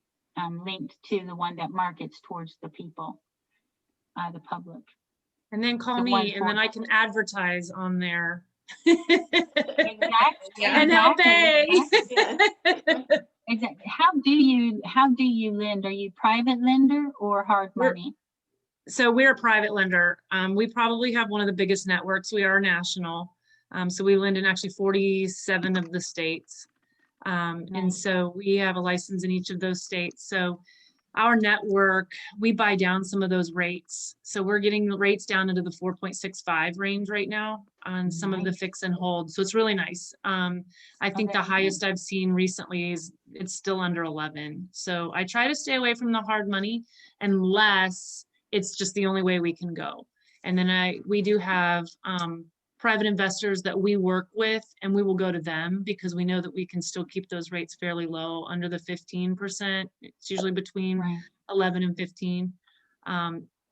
linked to the one that markets towards the people, the public. And then call me, and then I can advertise on there. Exactly. And help pay. Exactly. How do you lend? Are you private lender or hard money? So we're a private lender. We probably have one of the biggest networks. We are national. So we lend in actually 47 of the states. And so we have a license in each of those states. So our network, we buy down some of those rates. So we're getting the rates down into the 4.65 range right now on some of the fix and hold. So it's really nice. I think the highest I've seen recently is it's still under 11. So I try to stay away from the hard money unless it's just the only way we can go. And then we do have private investors that we work with, and we will go to them because we know that we can still keep those rates fairly low, under the 15%. It's usually between 11 and 15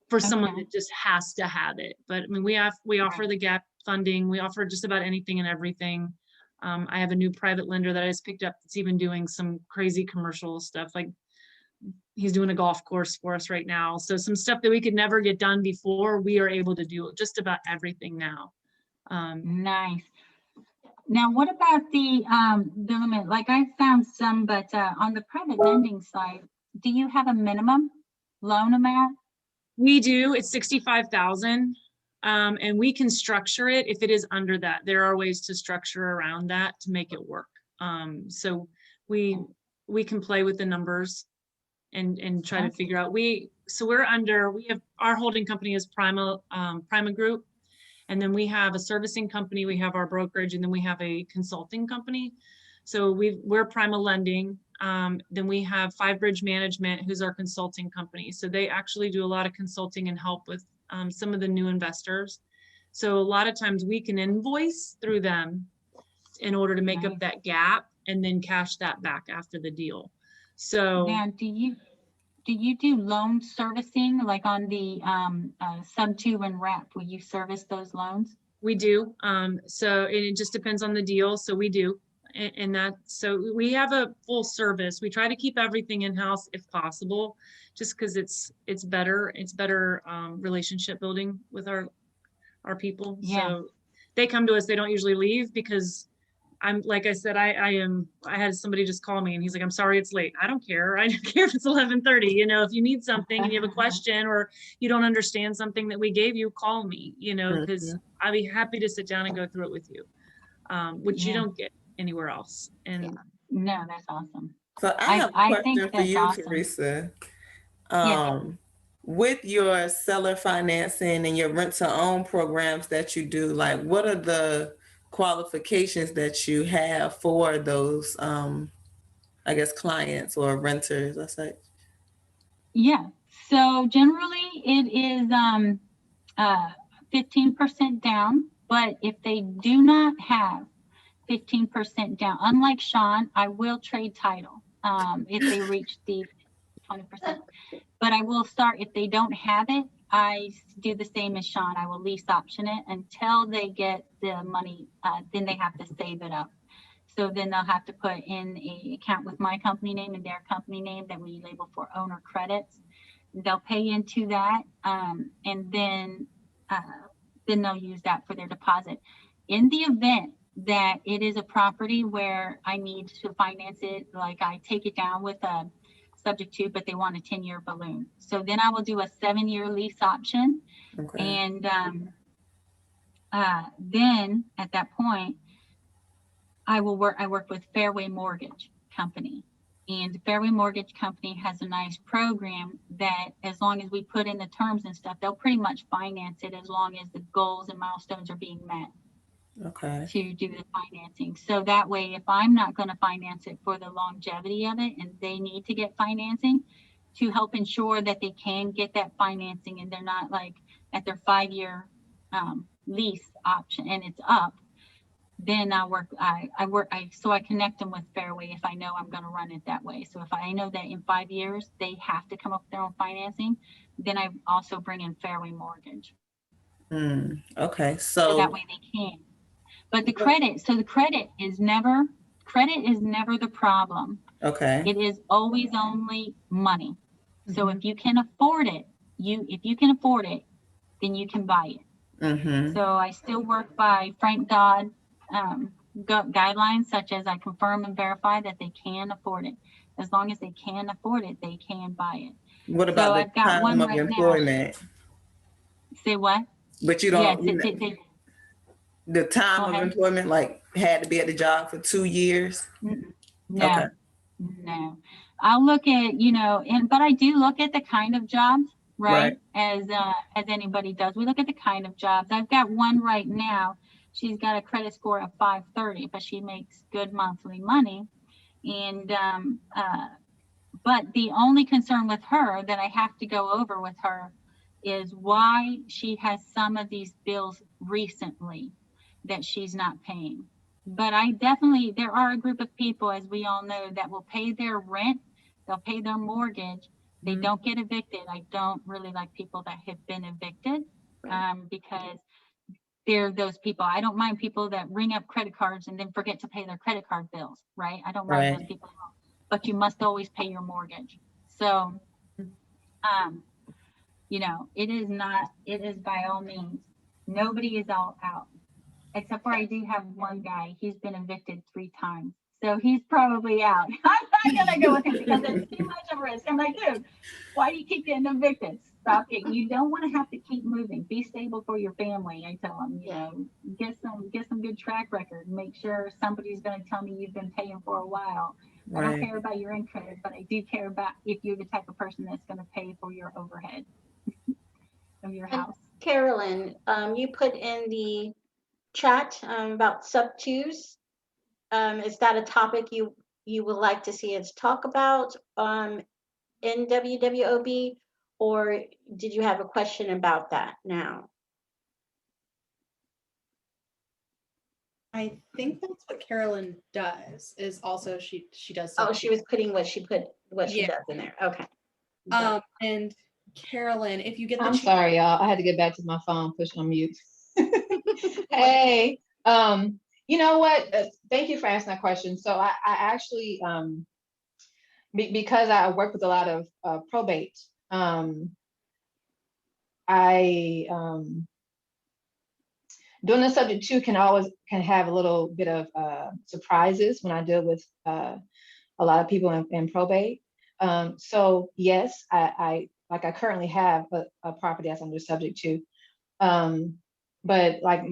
for someone that just has to have it. But I mean, we offer the gap funding. We offer just about anything and everything. I have a new private lender that I just picked up that's even doing some crazy commercial stuff. Like he's doing a golf course for us right now. So some stuff that we could never get done before, we are able to do just about everything now. Nice. Now, what about the limit? Like I found some, but on the private lending side, do you have a minimum loan amount? We do. It's 65,000, and we can structure it if it is under that. There are ways to structure around that to make it work. So we can play with the numbers and try to figure out. We have our holding company is Prima Group. And then we have a servicing company, we have our brokerage, and then we have a consulting company. So we're Prima Lending. Then we have Five Bridge Management, who's our consulting company. So they actually do a lot of consulting and help with some of the new investors. So a lot of times we can invoice through them in order to make up that gap and then cash that back after the deal. So now, do you do loan servicing, like on the sub 2 and wrap? Will you service those loans? We do. So it just depends on the deal. So we do. And that, so we have a full service. We try to keep everything in-house if possible, just because it's better relationship building with our people. Yeah. So they come to us, they don't usually leave because like I said, I had somebody just call me and he's like, I'm sorry it's late. I don't care. I don't care if it's 11:30. You know, if you need something and you have a question or you don't understand something that we gave you, call me, you know, because I'd be happy to sit down and go through it with you, which you don't get anywhere else. And no, that's awesome. So I have a I question think for that's you, awesome. Teresa. Yeah. With your seller financing and your rent to own programs that you do, like what are the qualifications that you have for those, I guess, clients or renters, let's say? Yeah. So generally it is 15% down, but if they do not have 15% down, unlike Shawn, I will trade title if they reach the 20%. But I will start, if they don't have it, I do the same as Shawn. I will lease option it until they get the money, then they have to save it up. So then they'll have to put in an account with my company name and their company name that we label for owner credits. They'll pay into that, and then they'll use that for their deposit. In the event that it is a property where I need to finance it, like I take it down with a subject to, but they want a 10-year balloon. So then I will do a 7-year lease option. Okay. And then at that point, I work with Fairway Mortgage Company. And Fairway Mortgage Company has a nice program that as long as we put in the terms and stuff, they'll pretty much finance it as long as the goals and milestones are being met. Okay. To do the financing. So that way, if I'm not going to finance it for the longevity of it and they need to get financing to help ensure that they can get that financing and they're not like at their 5-year lease option and it's up, then so I connect them with Fairway if I know I'm going to run it that way. So if I know that in 5 years they have to come up with their own financing, then I also bring in Fairway Mortgage. Okay. So that way they can. But the credit is never the problem. Okay. It is always only money. So if you can afford it, then you can buy it. So I still work by Frank Dodd guidelines, such as I confirm and verify that they can afford it. As long as they can afford it, they can buy it. What about I've the got time one of right employment? now. Say what? But you Yes, don't, the time of employment, like had to be at the job for 2 years? No, okay. No. I'll look at, but I do look at the kind of jobs, right? As anybody does. We look at the kind of jobs. I've got one right now. She's got a credit score of 530, but she makes good monthly money. And, but the only concern with her that I have to go over with her is why she has some of these bills recently that she's not paying. But there are a group of people, as we all know, that will pay their rent, they'll pay their mortgage, they don't get evicted. I don't really like people that have been evicted because they're those people. I don't mind people that ring up credit cards and then forget to pay their credit card bills, right? I don't mind those people, but you must always pay your mortgage. So, it is by all means, nobody is all out. Except for I do have one guy, he's been evicted 3 times. So he's probably out. I'm not gonna go with him because it's too much of a risk. I'm like, dude, why do you keep getting evicted? Stop it. You don't want to have to keep moving. Be stable for your family. I tell them, get some good track record. Make sure somebody's gonna tell me you've been paying for a while. I don't care about your income, but I do care about if you're the type of person that's gonna pay for your overhead of your house. Carolyn, you put in the chat about sub twos. Is that a topic you would like to see us talk about in WWOB, or did you have a question about that now? I think that's what Carolyn does, is also she does. Oh, she was putting what she does in there. Okay. And Carolyn, if you get the I'm chance, sorry, y'all. I had to get back to my phone, push on mute. Hey, you know what? Thank you for asking that question. So I actually, because I work with a lot of probate, I doing the subject too can have a little bit of surprises when I deal with a lot of people in probate. So yes, I currently have a property that's under subject to, but like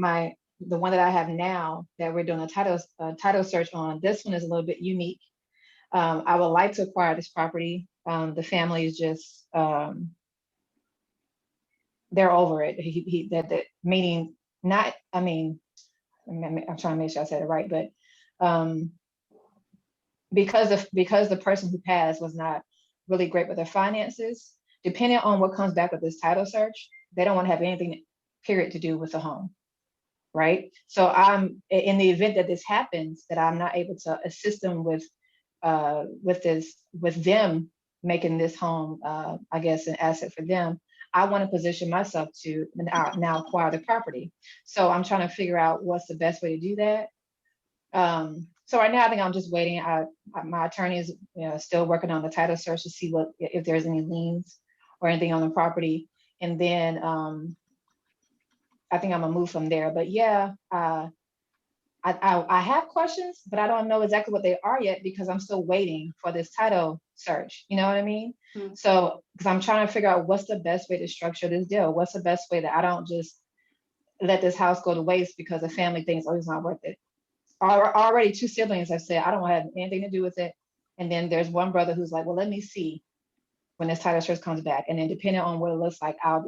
the one that I have now that we're doing a title search on, this one is a little bit unique. I would like to acquire this property. The family is just they're over it. That meaning not. I mean, I'm trying to make sure I said it right, but because the person who passed was not really great with their finances, depending on what comes back with this title search, they don't want to have anything, period, to do with the home, right? So I'm in the event that this happens, that I'm not able to assist them with them making this home, I guess, an asset for them. I want to position myself to now acquire the property. So I'm trying to figure out what's the best way to do that. So right now, I think I'm just waiting. My attorney is still working on the title search to see if there's any liens or anything on the property. And then I think I'm gonna move from there. But yeah, I have questions, but I don't know exactly what they are yet because I'm still waiting for this title search. You know what I mean? Mm-hmm. So, because I'm trying to figure out what's the best way to structure this deal. What's the best way that I don't just let this house go to waste because the family thinks, oh, it's not worth it. Already 2 siblings have said, I don't want to have anything to do with it. And then there's one brother who's like, well, let me see when this title search comes back. And then depending on what it looks like, I'll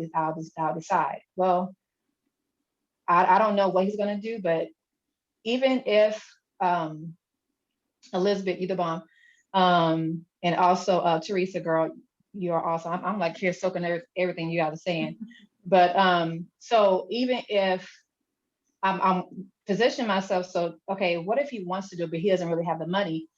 decide. Well, I don't know what he's going to do, but even if Elizabeth, you the bomb, and also Teresa, girl, you are awesome. I'm like here soaking everything you guys are saying. But so even if I'm positioning myself, so okay, what if he wants to do it, but he doesn't really have the money?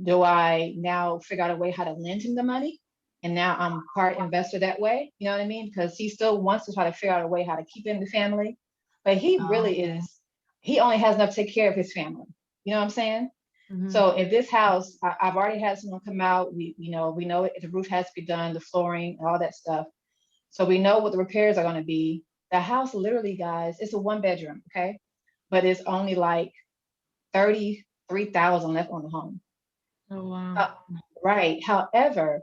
Do I now figure out a way how to lend him the money? And now I'm part investor that way, you know what I mean? Because he still wants to try to figure out a way how to keep in the family, but he really he only has enough to take care of his family. You know what I'm saying? Mhm. So in this house, I've already had someone come out. We know the roof has to be done, the flooring, and all that stuff. So we know what the repairs are going to be. The house, literally, guys, it's a 1-bedroom, okay, but it's only like 33,000 left on the home. Oh, wow. Right. However,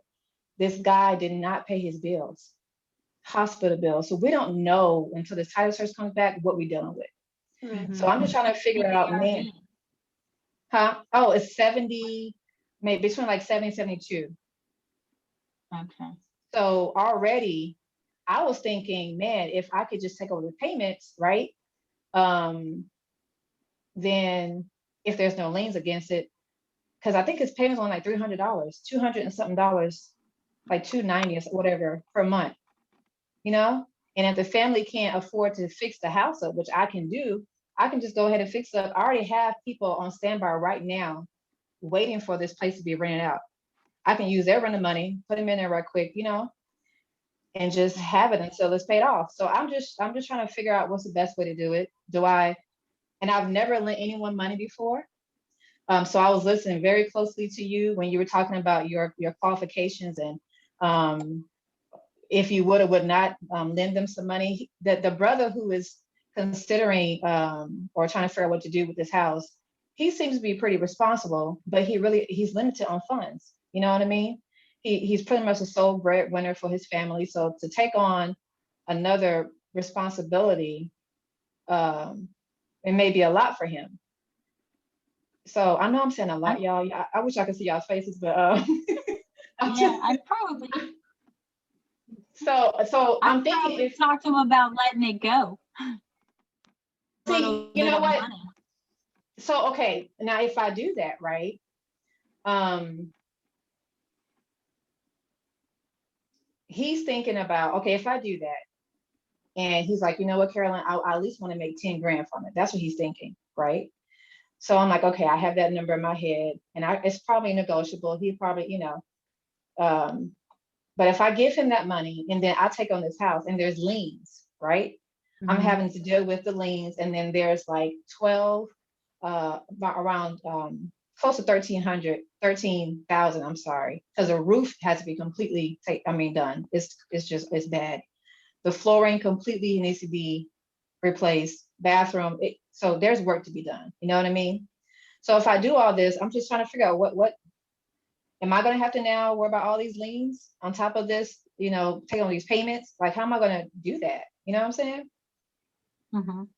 this guy did not pay his bills, hospital bills. So we don't know until this title search comes back what we're dealing with. Right. So I'm just trying to figure out, man. Huh? Oh, it's 70, maybe between like 70 and 72. Okay. So already I was thinking, man, if I could just take over the payments, right? Then if there's no liens against it, because I think his payments on like $300, $200 and something dollars, like $290 or whatever per month, you know? And if the family can't afford to fix the house up, which I can do, I can just go ahead and fix it up. I already have people on standby right now waiting for this place to be rented out. I can use their rental money, put them in there right quick, you know, and just have it until it's paid off. So I'm just trying to figure out what's the best way to do it. And I've never lent anyone money before. So I was listening very closely to you when you were talking about your qualifications and if you would or would not lend them some money. The brother who is considering or trying to figure out what to do with this house, he seems to be pretty responsible, but he's limited on funds. You know what I mean? He's pretty much a sole breadwinner for his family. So to take on another responsibility, it may be a lot for him. So I know I'm saying a lot, y'all. I wish I could see y'all's faces, but I probably so I'm thinking if talk to him about letting it go. see, you know what? So okay, now if I do that, right? He's thinking about, okay, if I do that, and he's like, you know what, Carolyn, I at least want to make 10 grand from it. That's what he's thinking, right? So I'm like, okay, I have that number in my head, and it's probably negotiable. He probably, But if I give him that money and then I take on this house and there's liens, right? I'm Mhm. having to deal with the liens, and then there's like 12, around close to 13,000, I'm sorry, because the roof has to be completely done. It's bad. The flooring completely needs to be replaced, bathroom. So there's work to be done. You know what I mean? So if I do all this, I'm just trying to figure out what am I going to have to now worry about all these liens on top of this, take on these payments? Like, how am I going to do that? You know what I'm saying? Mhm.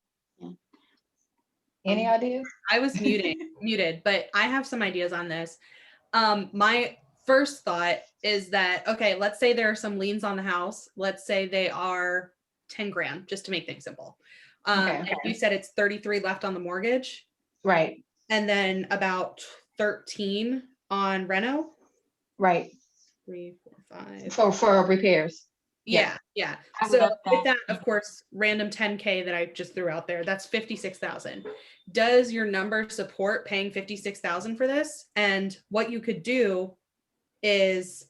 Any ideas? I was muted, but I have some ideas on this. My first thought is that, okay, let's say there are some liens on the house. Let's say they are 10 grand, just to make things simple. Okay. And you said it's 33 left on the mortgage, Right. and then about 13 on reno. Right. 3, 4, 5. For repairs. Yeah. I So love with that. that, of course, random 10K that I just threw out there, that's 56,000. Does your number support paying 56,000 for this? And what you could do is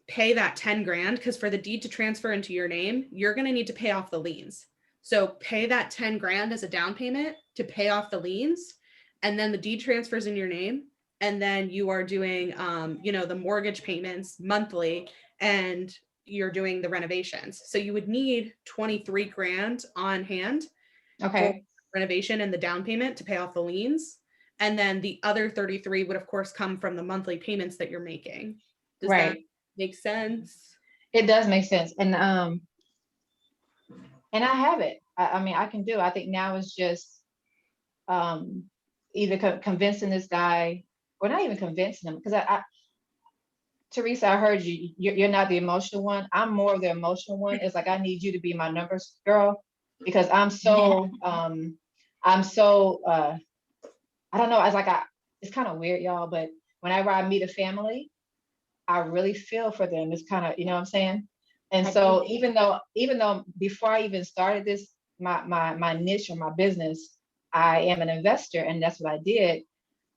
pay that 10 grand, because for the deed to transfer into your name, you're going to need to pay off the liens. So pay that 10 grand as a down payment to pay off the liens, and then the deed transfers in your name, and then you are doing the mortgage payments monthly, and you're doing the renovations. So you would need 23 grand on hand for Okay. renovation and the down payment to pay off the liens, and then the other 33 would of course come from the monthly payments that you're making. Does that Right. make sense? It does make sense. And I have it. I mean, I can do. I think now is just either convincing this guy, or not even convincing him, because Teresa, I heard you're not the emotional one. I'm more of the emotional one. It's like, I need you to be my numbers girl, because I'm so I don't know. It's kind of weird, y'all, but whenever I meet a family, I really feel for them. It's kind of, you know what I'm saying? And I so do. even though before I even started this, my niche or my business, I am an investor, and that's what I did.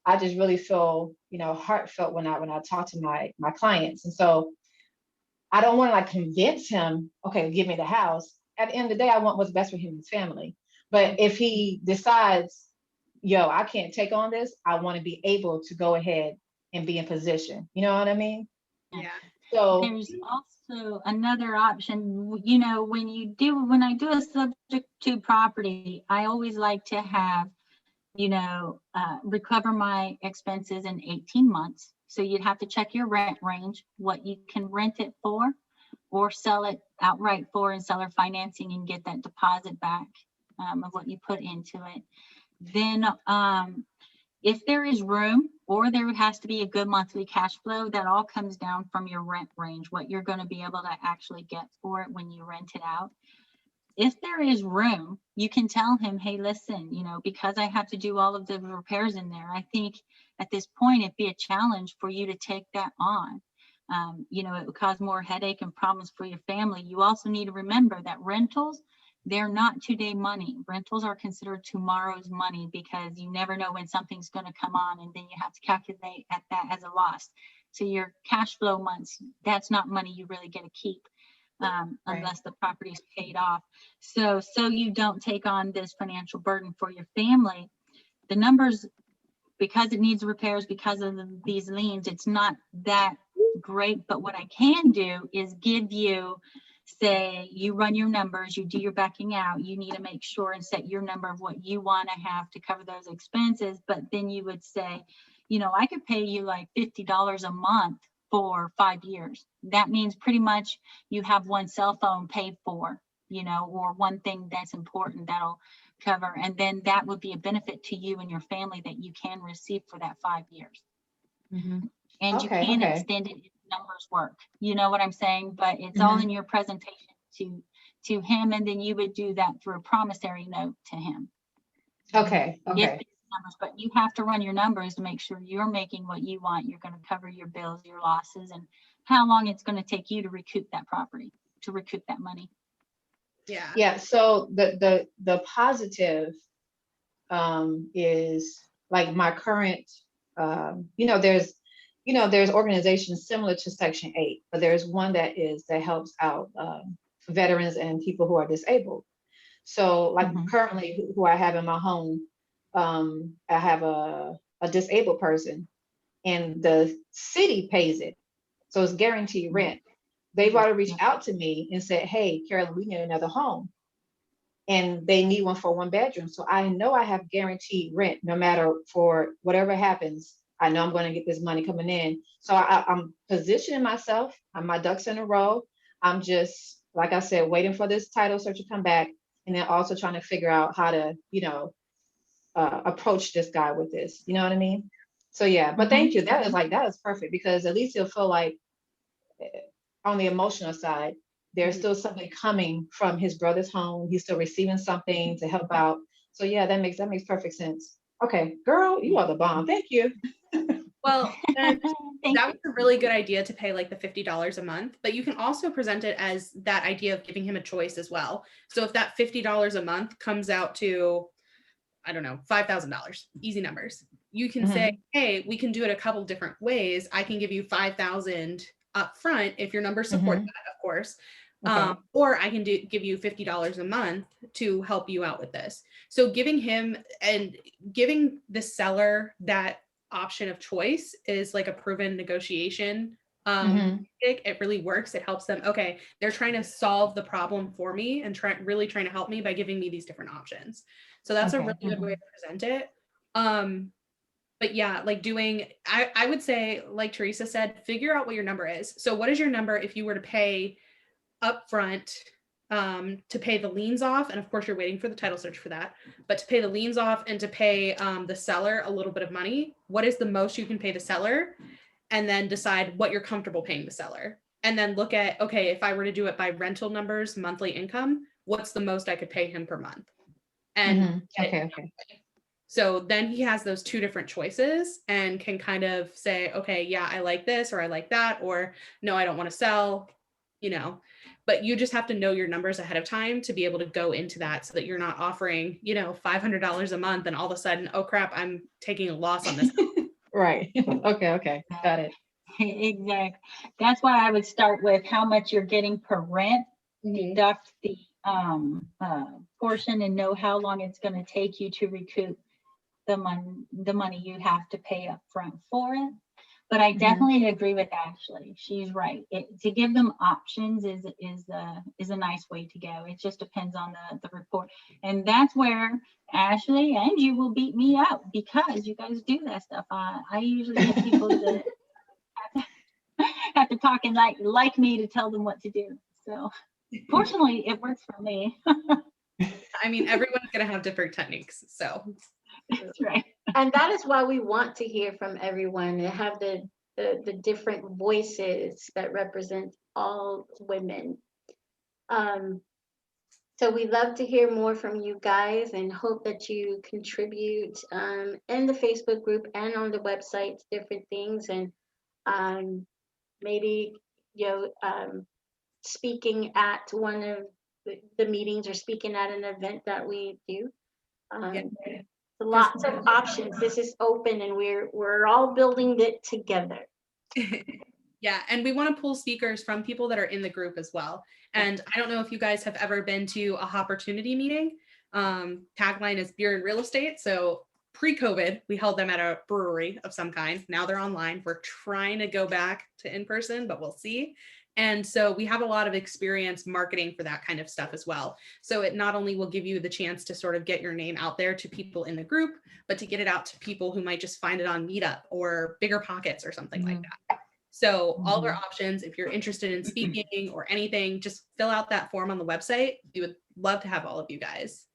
I just really feel, heartfelt when I talk to my clients. And so I don't want to like convince him, okay, give me the house. At the end of the day, I want what's best for him and his family. But if he decides, yo, I can't take on this, I want to be able to go ahead and be in position. You know what I mean? Yeah. So There's also another option, when I do a subject to property, I always like to have, recover my expenses in 18 months. So you'd have to check your rent range, what you can rent it for, or sell it outright for, and seller financing, and get that deposit back of what you put into it. Then if there is room, or there has to be a good monthly cash flow, that all comes down from your rent range, what you're going to be able to actually get for it when you rent it out. If there is room, you can tell him, hey, listen, because I have to do all of the repairs in there, I think at this point it'd be a challenge for you to take that on. It would cause more headache and problems for your family. You also need to remember that rentals, they're not today money. Rentals are considered tomorrow's money, because you never know when something's going to come on, and then you have to calculate at that as a loss. So your cash flow months, that's not money you really get to keep. Unless the property is paid off. So you don't take on this financial burden for your family. The numbers, because it needs repairs, because of these liens, it's not that great. But what I can do is give you, say, you run your numbers, you do your backing out, you need to make sure and set your number of what you want to have to cover those expenses. But then you would say, I could pay you like $50 a month for 5 years. That means pretty much you have one cell phone paid for, or one thing that's important that'll cover. And then that would be a benefit to you and your family that you can receive for that 5 years. Mhm. And you Okay, can okay. extend it if numbers work. You know what I'm saying? But it's all in your presentation to him. And then you would do that through a promissory note to him. Okay. If these numbers, but you have to run your numbers to make sure you're making what you want. You're going to cover your bills, your losses, and how long it's going to take you to recoup that property, to recoup that money. Yeah. Yeah. So the positive is like my current, there's there's organizations similar to Section 8, but there's one that helps out veterans and people who are disabled. So like currently who I have in my home, I have a disabled person and the city pays it. So it's guaranteed rent. They've already reached out to me and said, hey, Carolyn, we need another home. And they need one for 1 bedroom. So I know I have guaranteed rent no matter for whatever happens. I know I'm going to get this money coming in. So I'm positioning myself. I'm my ducks in a row. I'm just, like I said, waiting for this title search to come back. And then also trying to figure out how to, approach this guy with this. You know what I mean? So yeah, but thank you. That is perfect, because at least he'll feel like on the emotional side, there's still something coming from his brother's home. He's still receiving something to help out. So yeah, that makes perfect sense. Okay, girl, you are the bomb. Thank you. Well, and Thank that you. was a really good idea to pay like the $50 a month, but you can also present it as that idea of giving him a choice as well. So if that $50 a month comes out to, I don't know, $5,000, easy numbers, you can say, hey, we can do it a couple different ways. I can give you 5,000 up front if your numbers support that, of course. Okay. Or I can give you $50 a month to help you out with this. So giving him and giving the seller that option of choice is like a proven negotiation. It really works. It helps them. Okay, they're trying to solve the problem for me and really trying to help me by giving me these different options. So that's a really good way to present it. But yeah, like I would say, like Teresa said, figure out what your number is. So what is your number if you were to pay upfront to pay the liens off? And of course you're waiting for the title search for that, but to pay the liens off and to pay the seller a little bit of money, what is the most you can pay the seller? And then decide what you're comfortable paying the seller. And then look at, okay, if I were to do it by rental numbers, monthly income, what's the most I could pay him per month? And Okay. so then he has those two different choices and can kind of say, okay, yeah, I like this, or I like that, or no, I don't want to sell, but you just have to know your numbers ahead of time to be able to go into that so that you're not offering, $500 a month and all of a sudden, oh crap, I'm taking a loss on this. Right. Okay. Got it. Exactly. That's why I would start with how much you're getting per rent, deduct the portion, and know how long it's going to take you to recoup the money you have to pay up front for it. But I definitely agree with Ashley. She's right. To give them options is a nice way to go. It just depends on the report. And that's where Ashley and you will beat me up, because you guys do that stuff. I usually get people that have to talk and like me to tell them what to do. So fortunately, it works for me. I mean, everyone's going to have different techniques. So That's right. And that is why we want to hear from everyone and have the different voices that represent all women. So we love to hear more from you guys and hope that you contribute in the Facebook group and on the website to different things, and maybe speaking at one of the meetings or speaking at an event that we do. Lots of options. This is open, and we're all building it together. Yeah, and we want to pull speakers from people that are in the group as well. And I don't know if you guys have ever been to a Opportunity meeting. Tagline is Beer and Real Estate. So pre-COVID, we held them at a brewery of some kind. Now they're online. We're trying to go back to in person, but we'll see. And so we have a lot of experience marketing for that kind of stuff as well. So it not only will give you the chance to sort of get your name out there to people in the group, but to get it out to people who might just find it on Meetup or Bigger Pockets or something like that. So all our options, if you're interested in speaking or anything, just fill out that form on the website. We would love to have all of you guys.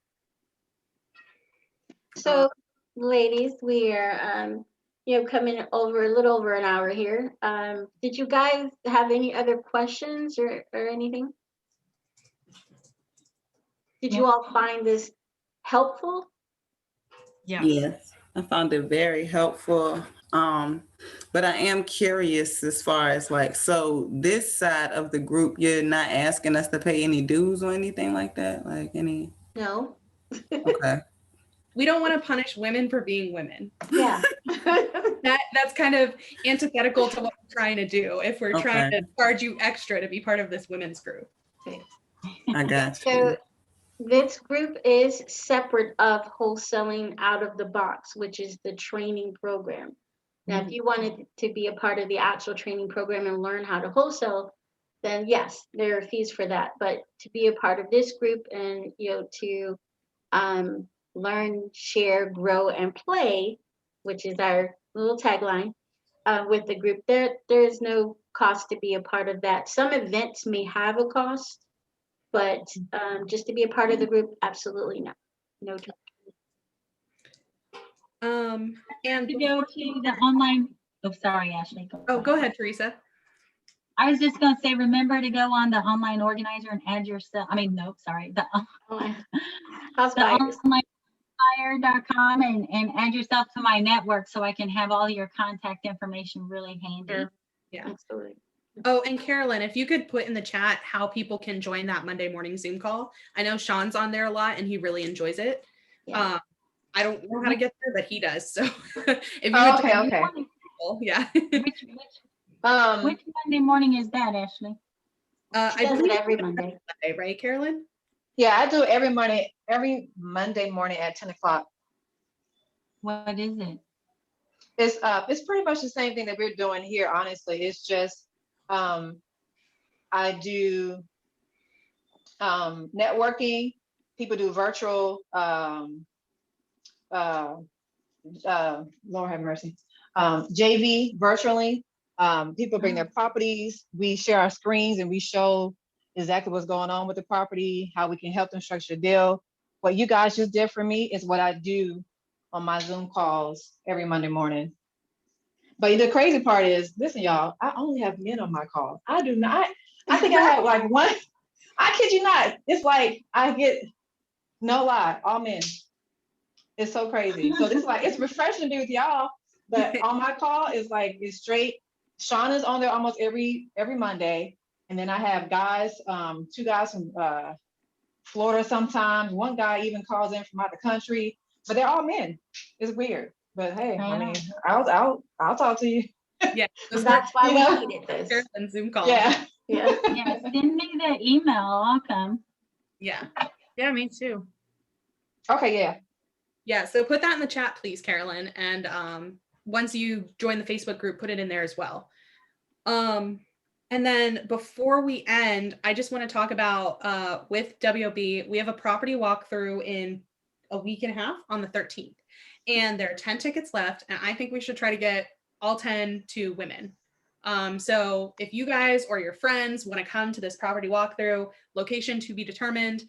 So ladies, we are coming over a little over an hour here. Did you guys have any other questions or anything? Did you all find this helpful? Yes, I found it very helpful. But I am curious as far as so this side of the group, you're not asking us to pay any dues or anything like that? Like any? No. Okay. we don't want to punish women for being women. Yeah. That's kind of antithetical to what we're trying to do if we're trying Okay. to charge you extra to be part of this women's group. I got you. So this group is separate of Wholesaling Out of the Box, which is the training program. Now, if you wanted to be a part of the actual training program and learn how to wholesale, then yes, there are fees for that. But to be a part of this group and, to learn, share, grow, and play, which is our little tagline with the group, there is no cost to be a part of that. Some events may have a cost, but just to be a part of the group, absolutely not. No charge. And To go to the online, oh, sorry, Ashley. go ahead, Teresa. I was just gonna say, remember to go on the online organizer and add yourself, no, sorry, the House the buyers. onlinebuyer.com and add yourself to my network so I can have all your contact information really handy. Sure. Yeah. Absolutely. Oh, and Carolyn, if you could put in the chat how people can join that Monday morning Zoom call. I know Shawn's on there a lot and he really enjoys it. Yeah. I don't know how to get there, but he does. So if you Oh, would okay. yeah. Which Monday morning is that, Ashley? She does it every Monday. Monday, right, Carolyn? Yeah, I do every Monday morning at 10 o'clock. What is it? It's pretty much the same thing that we're doing here, honestly. It's just I do networking. People do virtual Lord have mercy. JV virtually. People bring their properties. We share our screens and we show exactly what's going on with the property, how we can help them structure a deal. What you guys just did for me is what I do on my Zoom calls every Monday morning. But the crazy part is, listen, y'all, I only have men on my calls. I do not. I think I have like one. I kid you not. It's like I get, no lie, all men. It's so crazy. So this is like, it's refreshing to be with y'all, but on my call it's straight. Shawn is on there almost every Monday. And then I have guys, 2 guys from Florida sometimes. One guy even calls in from out the country, but they're all men. It's weird, but hey, I mean, I'll talk to you. Yeah. That's why we needed this. Carolyn Zoom call. Yeah. Yeah. Yeah, send me the email, I'll come. Yeah. Yeah, me too. Okay, yeah. Yeah. So put that in the chat, please, Carolyn. And once you join the Facebook group, put it in there as well. And then before we end, I just want to talk about with WWOB, we have a property walkthrough in a week and a half on the 13th. And there are 10 tickets left. And I think we should try to get all 10 to women. So if you guys or your friends want to come to this property walkthrough, location to be determined,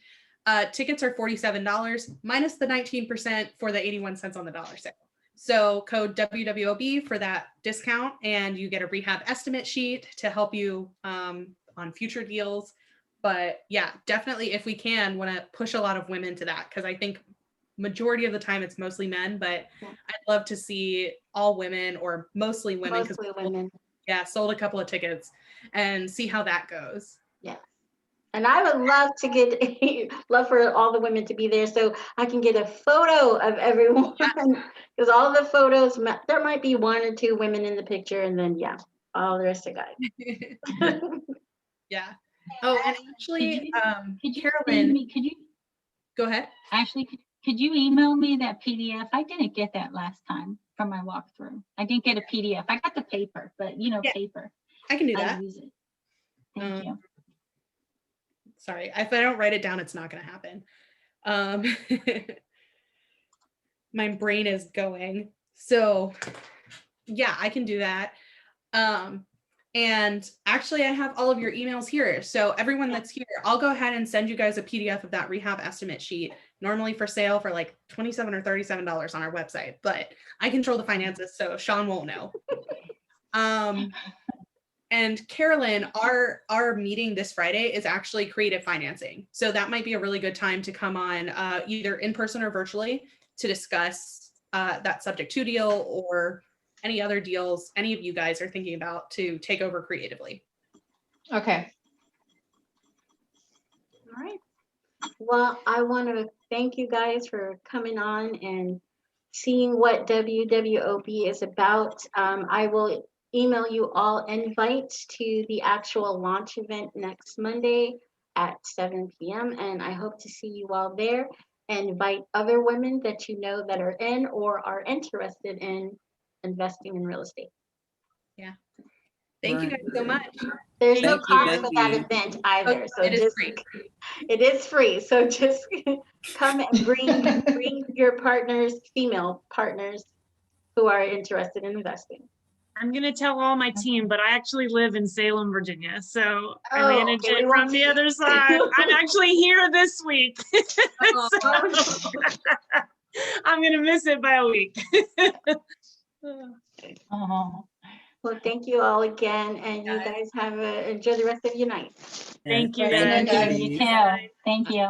tickets are $47 minus the 19% for the 81 cents on the dollar sale. So code WWOB for that discount, and you get a rehab estimate sheet to help you on future deals. But yeah, definitely, if we can, want to push a lot of women to that, because I think majority of the time it's mostly men, but I'd love to see all women or mostly women. Mostly women. Yeah, sold a couple of tickets and see how that goes. Yeah. And I would love to love for all the women to be there so I can get a photo of everyone, because all the photos, there might be 1 or 2 women in the picture, and then all the rest are guys. Yeah. Oh, and actually, Could you Carolyn, could you go ahead. Ashley, could you email me that PDF? I didn't get that last time from my walkthrough. I didn't get a PDF. I got the paper, but paper. I can do I that. use it. Thank you. Sorry, if I don't write it down, it's not going to happen. My brain is going. So yeah, I can do that. And actually, I have all of your emails here. So everyone that's here, I'll go ahead and send you guys a PDF of that rehab estimate sheet, normally for sale for like $27 or $37 on our website, but I control the finances, so Shawn won't know. And Carolyn, our meeting this Friday is actually creative financing. So that might be a really good time to come on either in person or virtually to discuss that subject to deal or any other deals any of you guys are thinking about to take over creatively. Okay. All right. Well, I want to thank you guys for coming on and seeing what WWOB is about. I will email you all invites to the actual launch event next Monday at 7 p.m. And I hope to see you all there, and invite other women that you know that are in or are interested in investing in real estate. Thank you guys so much. There's no Thank you, cost for that Becky. event either, so It is just, free. it is free, so just come and bring your partners, female partners who are interested in investing. I'm gonna tell all my team, but I actually live in Salem, Virginia, so I Oh, manage okay, we it won't from the see you. other side. I'm actually here this week. Oh, I'm gonna miss it by a week. Oh, Well, thank you all again, and you guys enjoy the rest of your night. Thank you, Thank guys. you, you ladies. too. Thank you.